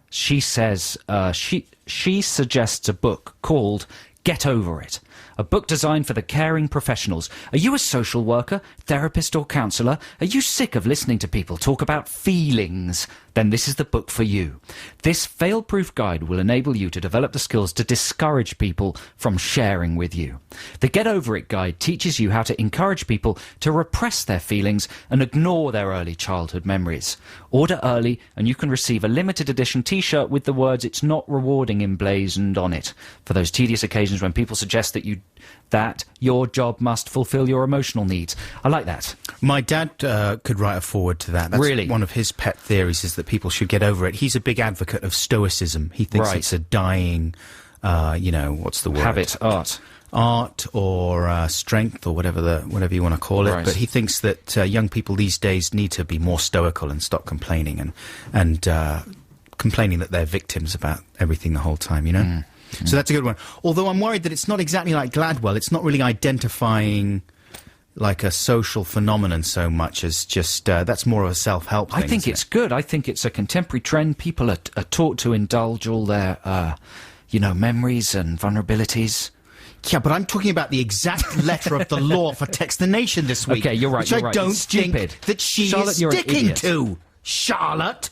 She says she suggests a book called Get Over It. A book designed for the caring professionals. Are you a social worker, therapist or counsellor? Are you sick of listening to people talk about feelings? then this is the book for you. This fail-proof guide will enable you to develop the skills to discourage people from sharing with you. The Get Over It guide teaches you how to encourage people to repress their feelings and ignore their early childhood memories. Order early and you can receive a limited edition t-shirt with the words "It's not rewarding" emblazoned on it for those tedious occasions when people suggest that your job must fulfill your emotional needs. I like that. My dad could write a foreword to that. That's really one of his pet theories, is that people should get over it. He's a big advocate of stoicism. He thinks it's a dying, what's the word? Habit, art or strength or whatever you want to call it. Right. But he thinks that young people these days need to be more stoical and stop complaining and complaining that they're victims about everything the whole time, you know? Mm. So that's a good one. Although I'm worried that it's not exactly like Gladwell. It's not really identifying like a social phenomenon so much as just that's more of a self-help thing. I think it's good. I think it's a contemporary trend. People are taught to indulge all their, memories and vulnerabilities. Yeah, but I'm talking about the exact letter of the law for Text the Nation this week. Okay, you're right. Which I don't think that she is sticking to. Charlotte.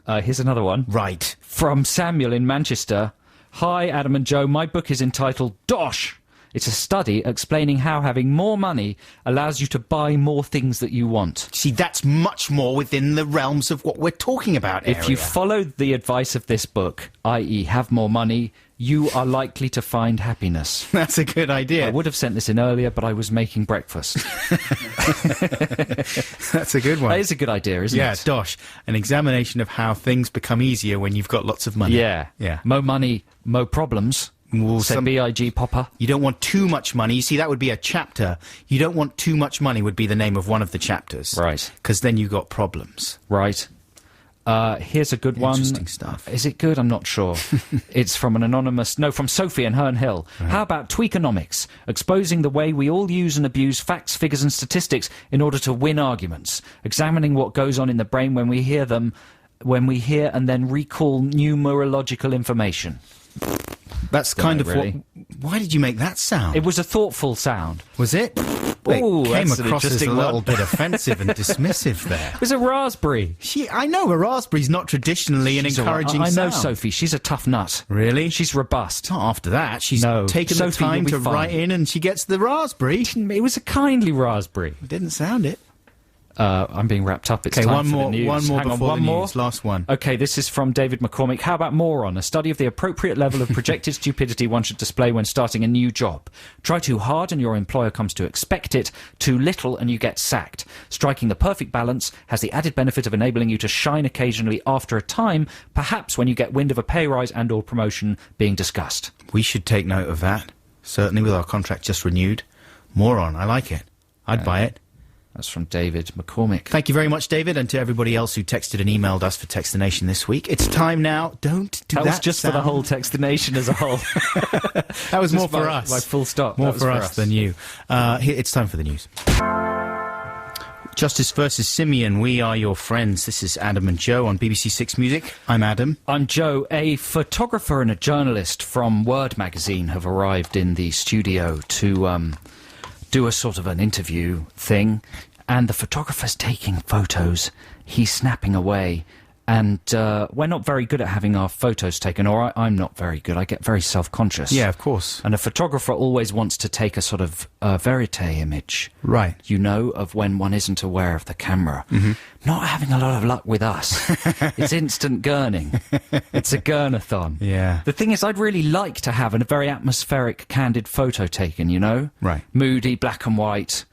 Here's another one. Right. From Samuel in Manchester. Hi, Adam and Joe. My book is entitled Dosh. It's a study explaining how having more money allows you to buy more things that you want. See, that's much more within the realms of what we're talking about. If you follow the advice of this book, i.e. have more money, you are likely to find happiness. That's a good idea. I would have sent this in earlier, but I was making breakfast. That's a good one. That is a good idea, isn't it? Yeah, Dosh. An examination of how things become easier when you've got lots of money. Yeah. Mo money, mo problems. Well, said B.I.G. Popper. You don't want too much money. You see, that would be a chapter. You don't want too much money would be the name of one of the chapters. Right. Because then you got problems. Right. Here's a good one. Interesting stuff. Is it good? I'm not sure. It's from an anonymous... No, from Sophie in Herne Hill. Right. How about Tweakonomics? Exposing the way we all use and abuse facts, figures and statistics in order to win arguments. Examining what goes on in the brain when we hear and then recall numerological information. That's kind of really. Why did you make that sound? It was a thoughtful sound. Was it? Ooh, it came across as a little bit offensive and dismissive there. It was a raspberry. I know a raspberry's not traditionally an encouraging sound. I know Sophie. She's a tough nut. Really? She's robust. Not after that. She's taken the time to write in and she gets the raspberry. It was a kindly raspberry. It didn't sound it. I'm being wrapped up. It's time for the news. One more Hang on, before one the more. news. Last one. Okay, this is from David McCormick. How about moron? A study of the appropriate level of projected stupidity one should display when starting a new job. Try too hard and your employer comes to expect it. Too little and you get sacked. Striking the perfect balance has the added benefit of enabling you to shine occasionally after a time, perhaps when you get wind of a pay rise and or promotion being discussed. We should take note of that. Certainly with our contract just renewed. Moron. I like it. I'd buy it. That's from David McCormick. Thank you very much, David, and to everybody else who texted and emailed us for Text the Nation this week. It's time now. Don't do that. That was just sound. for the whole Text the Nation as a whole. That was more for us. My full stop. More for us than you. It's time for the news. Justice versus Simeon, we are your friends. This is Adam and Joe on BBC Six Music. I'm Adam. I'm Joe. A photographer and a journalist from Word magazine have arrived in the studio to do a sort of an interview thing, and the photographer's taking photos, he's snapping away, and we're not very good at having our photos taken, or I'm not very good. I get very self-conscious. Yeah, of course. And a photographer always wants to take a sort of verite image. Right. You know, of when one isn't aware of the camera. Mm-hmm. Not having a lot of luck with us. It's instant gurning. It's a gurnathon. Yeah. The thing is, I'd really like to have a very atmospheric, candid photo taken, you know? Right. Moody, black and white.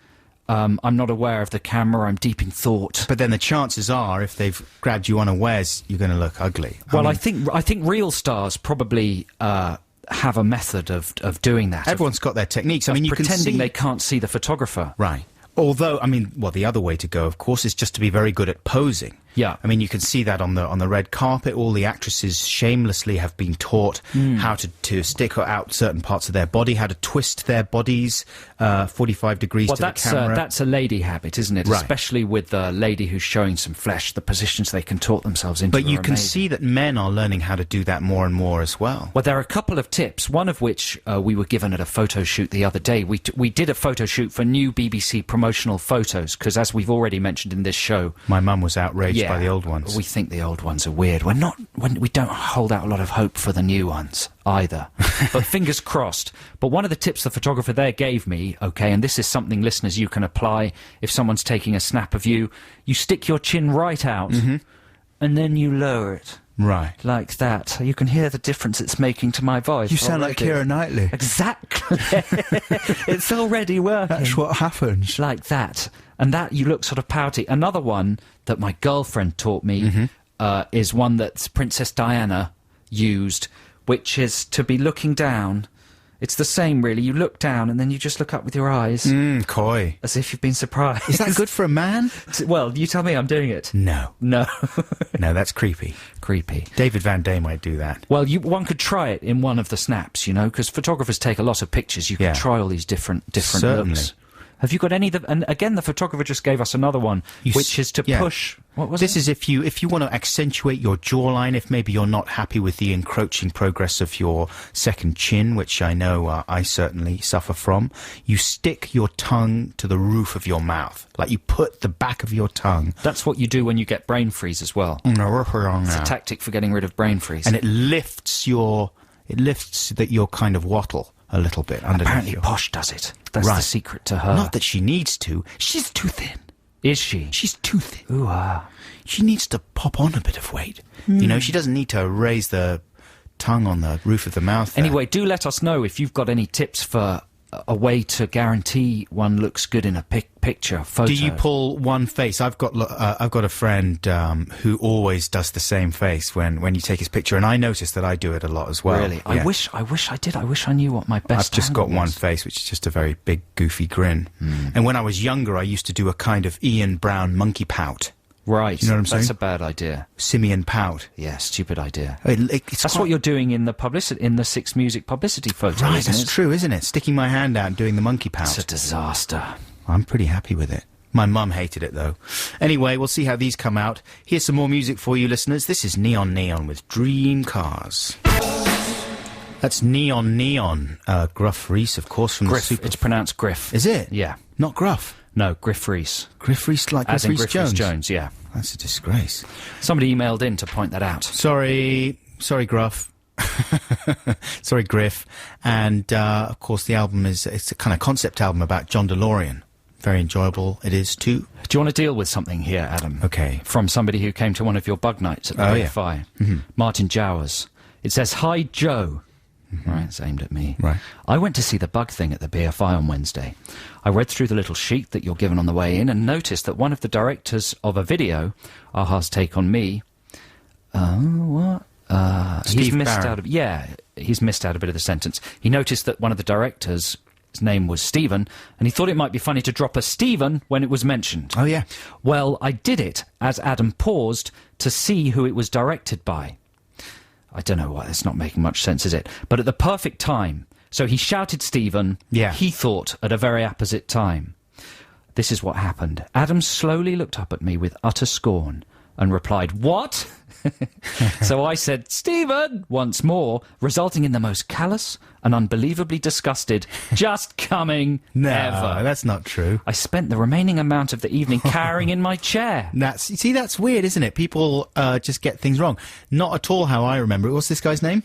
I'm not aware of the camera. I'm deep in thought. But then the chances are, if they've grabbed you unawares, you're going to look ugly. I think real stars probably have a method of doing that. Everyone's got their techniques. I mean, you can see pretending they can't see the photographer. Right. Although, the other way to go, of course, is just to be very good at posing. Yeah. I mean, you can see that on the red carpet. All the actresses shamelessly have been taught how to stick out certain parts of their body, how to twist their bodies 45 degrees to the camera. That's a lady habit, isn't it? Right. Especially with a lady who's showing some flesh, the positions they can tort themselves into. But you can amazing. see that men are learning how to do that more and more as well. Well, there are a couple of tips, one of which we were given at a photo shoot the other day. We did a photo shoot for new BBC promotional photos, because as we've already mentioned in this show... My mum was outraged by the old ones. We think the old ones are weird. We don't hold out a lot of hope for the new ones either. But fingers crossed. But one of the tips the photographer there gave me, okay, and this is something, listeners, you can apply if someone's taking a snap of you. You stick your chin right out, and then you lower it. Right. Like that. You can hear the difference it's making to my voice. You sound like Keira Knightley. Exactly. It's already working. That's what happens. Like that. And that, you look sort of pouty. Another one that my girlfriend taught me is one that Princess Diana used, which is to be looking down. It's the same, really. You look down and then you just look up with your eyes. Coy. As if you've been surprised. Is that good for a man? Well, you tell me. I'm doing it. No. No. No, that's creepy. Creepy. David Van Day might do that. Well, one could try it in one of the snaps, you know, because photographers take a lot of pictures. You can try all these different Certainly. looks. Have you got any that... And again, the photographer just gave us another one, which is to push... What was this it? is if you want to accentuate your jawline, if maybe you're not happy with the encroaching progress of your second chin, which I know I certainly suffer from, you stick your tongue to the roof of your mouth. Like you put the back of your tongue... That's what you do when you get brain freeze as well. It's a tactic for getting rid of brain freeze. And it lifts your kind of wattle a little bit underneath. Apparently Posh does it. That's the secret to her. Not that she needs to. She's too thin. Is she? She's too thin. Ooh, She needs to pop on a bit of weight. You know, she doesn't need to raise the tongue on the roof of the mouth there. Anyway, do let us know if you've got any tips for a way to guarantee one looks good in a picture, photo. Do you pull one face? I've got a friend who always does the same face when you take his picture, and I notice that I do it a lot as well. Really? Yeah. I wish I did. I wish I knew what my best. I've just got angle one was. face, which is just a very big, goofy grin. And when I was younger, I used to do a kind of Ian Brown monkey pout. Right. You know what I'm saying? That's a bad idea. Simian pout. Yeah, stupid idea. That's what you're doing in the Six Music publicity photo. Right, isn't that's it? true, isn't it? Sticking my hand out and doing the monkey pout. It's a disaster. I'm pretty happy with it. My mum hated it, though. Anyway, we'll see how these come out. Here's some more music for you, listeners. This is Neon Neon with Dream Cars. That's Neon Neon. Gruff Reese, of course, from Griff. the Super... It's pronounced Griff. Is it? Yeah. Not Gruff? No, Griff Reese. Griff Reese like As Griff in Reese Griff Jones? Reese Jones, yeah. That's a disgrace. Somebody emailed in to point that out. Sorry, Gruff. Sorry, Griff. And, of course, the album it's a kind of concept album about John DeLorean. Very enjoyable it is, too. Do you want to deal with something here, Adam? Okay. From somebody who came to one of your bug nights at the BFI. Martin Jowers. It says, "Hi, Joe." Right, it's aimed at me. Right. I went to see the bug thing at the BFI on Wednesday. I read through the little sheet that you're given on the way in and noticed that one of the directors of a video, Aha's Take on Me, he's missed Barron. out of... Yeah, he's missed out a bit of the sentence. He noticed that one of the directors, his name was Stephen, and he thought it might be funny to drop a Stephen when it was mentioned. Oh, yeah. Well, I did it as Adam paused to see who it was directed by. I don't know why, that's not making much sense, is it? But at the perfect time. So he shouted Stephen, he thought, at a very apposite time. This is what happened. Adam slowly looked up at me with utter scorn and replied, "What?" So I said, "Stephen," once more, resulting in the most callous and unbelievably disgusted, "Just coming, ever." That's not true. I spent the remaining amount of the evening cowering in my chair. That's weird, isn't it? People just get things wrong. Not at all how I remember it. What's this guy's name?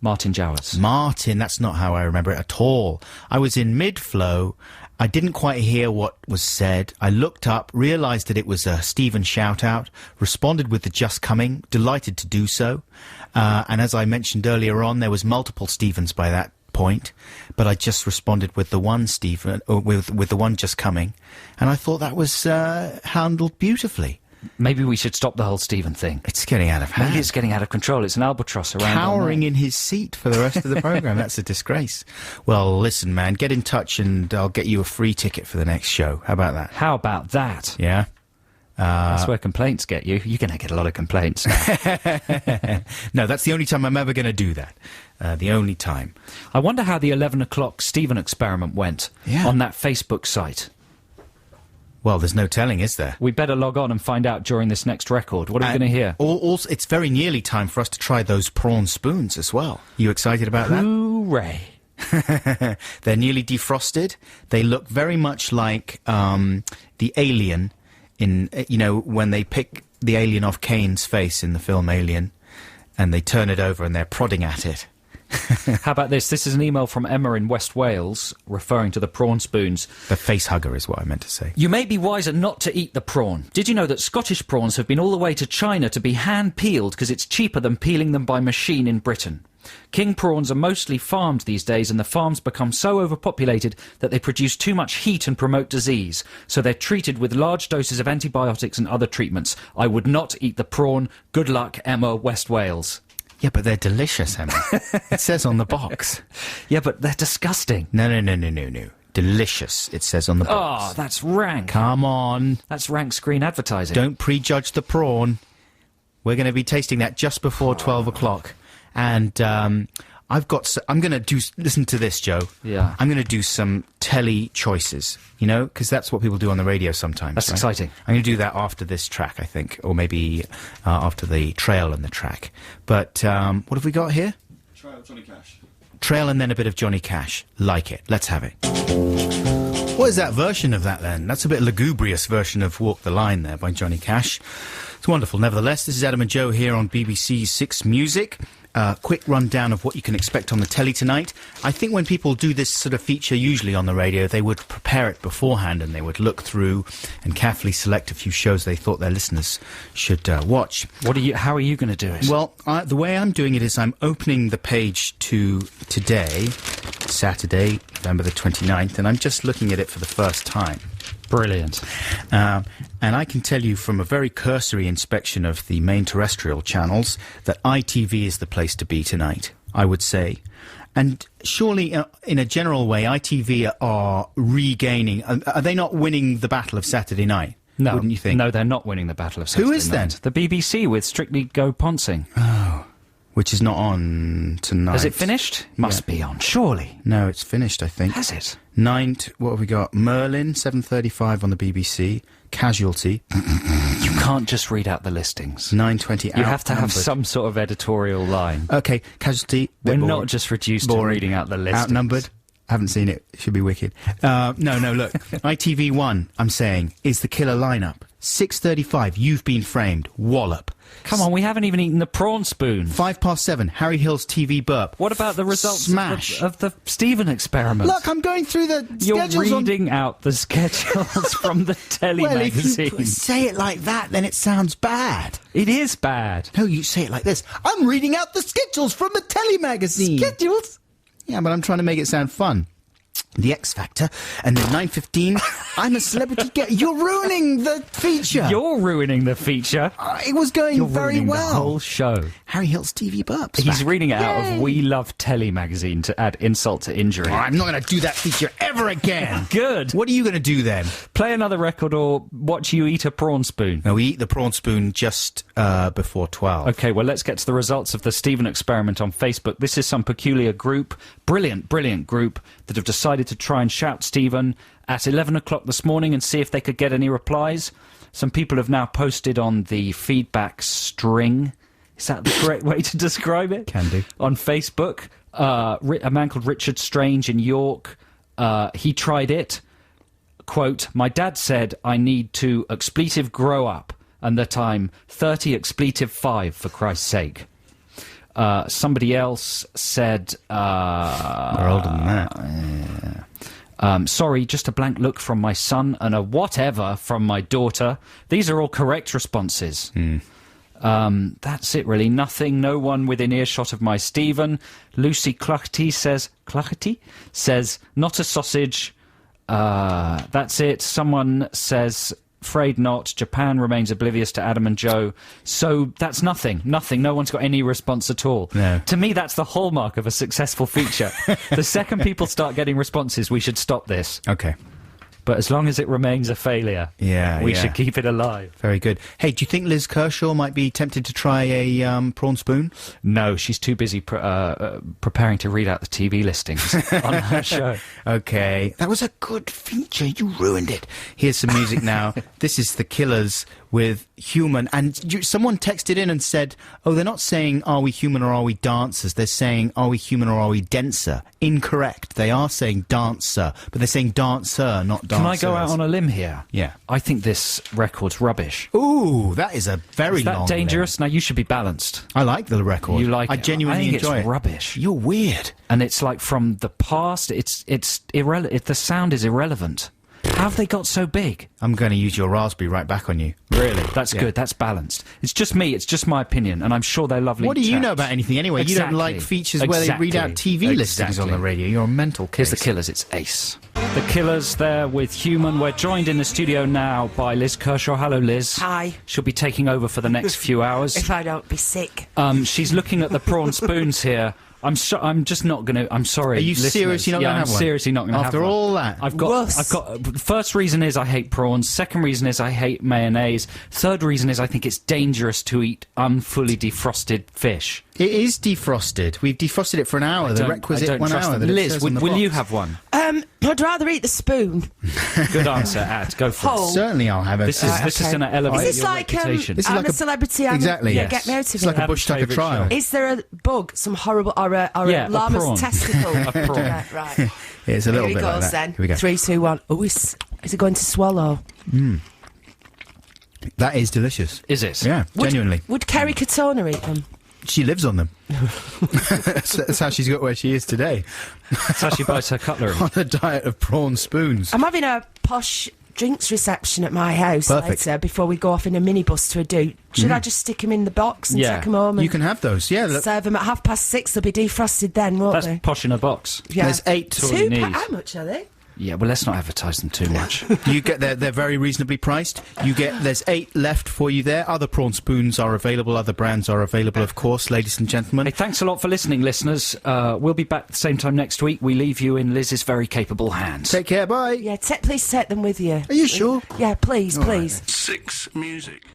Martin Jowers. Martin, that's not how I remember it at all. I was in mid-flow. I didn't quite hear what was said. I looked up, realised that it was a Stephen shout-out, responded with the "just coming," delighted to do so. And as I mentioned earlier on, there was multiple Stephens by that point, but I just responded with the one Stephen, or with the one "just coming," and I thought that was handled beautifully. Maybe we should stop the whole Stephen thing. It's getting out of hand. Maybe it's getting out of control. It's an albatross around all Cowering night. in his seat for the rest of the programme. That's a disgrace. Well, listen, man, get in touch and I'll get you a free ticket for the next show. How about that? How about that? Yeah? That's where complaints get you. You're going to get a lot of complaints now. No, that's the only time I'm ever going to do that. The only time. I wonder how the 11 o'clock Stephen experiment went on that Facebook site. Well, there's no telling, is there? We better log on and find out during this next record. What are we going to hear? Also, it's very nearly time for us to try those prawn spoons as well. You excited about that? Hooray. They're nearly defrosted. They look very much like the alien in, when they pick the alien off Kane's face in the film Alien, and they turn it over and they're prodding at it. How about this? This is an email from Emma in West Wales, referring to the prawn spoons. The face hugger is what I meant to say. You may be wiser not to eat the prawn. Did you know that Scottish prawns have been all the way to China to be hand-peeled because it's cheaper than peeling them by machine in Britain? King prawns are mostly farmed these days, and the farms become so overpopulated that they produce too much heat and promote disease. So they're treated with large doses of antibiotics and other treatments. I would not eat the prawn. Good luck, Emma, West Wales. Yeah, but they're delicious, Emma. It says on the box. Yeah, but they're disgusting. No. Delicious, it says on the box. Oh, that's rank. Come on. That's rank screen advertising. Don't prejudge the prawn. We're going to be tasting that just before 12 o'clock. And I'm going to do... Listen to this, Joe. Yeah. I'm going to do some telly choices, you know, because that's what people do on the radio sometimes. That's right? exciting. I'm going to do that after this track, I think, or maybe after the trail and the track. But what have we got here? Trail, Johnny Cash. Trail and then a bit of Johnny Cash. Like it. Let's have it. What is that version of that, then? That's a bit lugubrious version of Walk the Line there by Johnny Cash. It's wonderful. Nevertheless, this is Adam and Joe here on BBC Six Music. Quick rundown of what you can expect on the telly tonight. I think when people do this sort of feature, usually on the radio, they would prepare it beforehand and they would look through and carefully select a few shows they thought their listeners should watch. How are you going to do it? Well, the way I'm doing it is I'm opening the page to today, Saturday, November the 29th, and I'm just looking at it for the first time. Brilliant. And I can tell you from a very cursory inspection of the main terrestrial channels that ITV is the place to be tonight, I would say. And surely, in a general way, ITV are regaining... Are they not winning the battle of Saturday night? No. Wouldn't you think? No, they're not winning the battle of Saturday night. Who is then? The BBC with Strictly Go Poncing. Oh. Which is not on tonight. Has it finished? Must be on, surely. No, it's finished, I think. Has it? What have we got? Merlin, 7:35 on the BBC. Casualty. You can't just read out the listings. 9:20. You have to have some sort of editorial line. Okay, Casualty. We're not just reduced to reading out the listings. Outnumbered. Haven't seen it. Should be wicked. No, look. ITV1, I'm saying, is the killer lineup. 6:35, You've Been Framed. Wallop. Come on, we haven't even eaten the prawn spoon. 7:05, Harry Hill's TV burp. What about the results Smash. of the Stephen experiment? Look, I'm going through the You're schedules reading out the schedules from the telly magazine. If you say it like that, then it sounds bad. It is bad. No, you say it like this. I'm reading out the schedules from the telly magazine. Schedules? Yeah, but I'm trying to make it sound fun. The X Factor, and then 9:15, I'm a Celebrity Guest. You're ruining the feature. You're ruining the feature. It was going You're very ruining well. The whole show. Harry Hill's TV burps. He's back. reading it out Yay. of We Love Telly magazine to add insult to injury. Oh, I'm not going to do that feature ever again. Good. What are you going to do then? Play another record or watch you eat a prawn spoon. No, we eat the prawn spoon just before 12. Okay, well, let's get to the results of the Stephen experiment on Facebook. This is some peculiar group, brilliant group, that have decided to try and shout Stephen at 11 o'clock this morning and see if they could get any replies. Some people have now posted on the feedback string. Is that the correct way to describe it? Can do. On Facebook. A man called Richard Strange in York. He tried it. Quote, my dad said I need to expletive grow up and that I'm 30 expletive 5 for Christ's sake. Somebody else said... We're older than that. Sorry, just a blank look from my son and a whatever from my daughter. These are all correct responses. That's it, really. Nothing, no one within earshot of my Stephen. Lucy Cluckety says, not a sausage. That's it. Someone says... Afraid not. Japan remains oblivious to Adam and Joe. So that's nothing. No one's got any response at all. No. To me, that's the hallmark of a successful feature. The second people start getting responses, we should stop this. Okay. But as long as it remains a failure, we should keep it alive. Very good. Hey, do you think Liz Kershaw might be tempted to try a prawn spoon? No, she's too busy preparing to read out the TV listings on her show. Okay. That was a good feature. You ruined it. Here's some music now. This is The Killers with human, and someone texted in and said, oh, they're not saying are we human or are we dancers, they're saying are we human or are we denser. Incorrect. They are saying dancer, but they're saying dancer, not dancers. Can I go out on a limb here? Yeah. I think this record's rubbish. Ooh, that is a very long Is that dangerous? limb. Now, you should be balanced. I like the record. You like I it? genuinely I think enjoy it's it. rubbish. You're weird. And it's like from the past. It's irrelevant. The sound is irrelevant. How have they got so big? I'm going to use your raspberry right back on you. Really? That's good. That's balanced. It's just me. It's just my opinion, and I'm sure they're lovely. What do you chaps. know about anything anyway? You don't like features where they read out TV listings on the radio. You're a mental case. Here's the Killers. It's Ace. The Killers there with Human. We're joined in the studio now by Liz Kershaw. Hello, Liz. Hi. She'll be taking over for the next few hours. If I don't be sick. She's looking at the prawn spoons here. I'm just not going to. I'm sorry. Are you listeners. seriously not going to have one? I'm seriously not going to have one. After all that? I've got. First reason is I hate prawns. Second reason is I hate mayonnaise. Third reason is I think it's dangerous to eat unfully defrosted fish. It is defrosted. We've defrosted it for an hour. The requisite 1 hour. Liz, will you have one? I'd rather eat the spoon. Good answer, Ad. Go for it. Certainly, I'll have it. This is going to elevate Is this your like reputation. This is I'm like a celebrity? Exactly. Yeah, Yes. get me out of It's like it. a bush tucker favourite trial. show. Is there a bug, some horrible, or a Yeah, a llama's prawn. testicle? A prawn. Right. It's a little Here bit it goes like that. then. Here we go. 3, 2, 1. Oh, is it going to swallow? That is delicious. Is it? Yeah, genuinely. Would Kerry Katona eat them? She lives on them. That's how she's got where she is today. That's how she buys her cutlery. On a diet of prawn spoons. I'm having a posh drinks reception at my house Perfect. later before we go off in a minibus to a do. Should I just stick them in the box and Yeah. take them home? And You can have those, yeah. serve them at 6:30. They'll be defrosted then, won't That's they? posh in a box. Yeah. There's 8. That's all you need. How much are they? Yeah, well, let's not advertise them too much. You get they're very reasonably priced. There's 8 left for you there. Other prawn spoons are available. Other brands are available, of course, ladies and gentlemen. Hey, thanks a lot for listening, listeners. We'll be back at the same time next week. We leave you in Liz's very capable hands. Take care, bye. Yeah, please take them with you. Are you sure? Yeah, please, All right, please. Six music.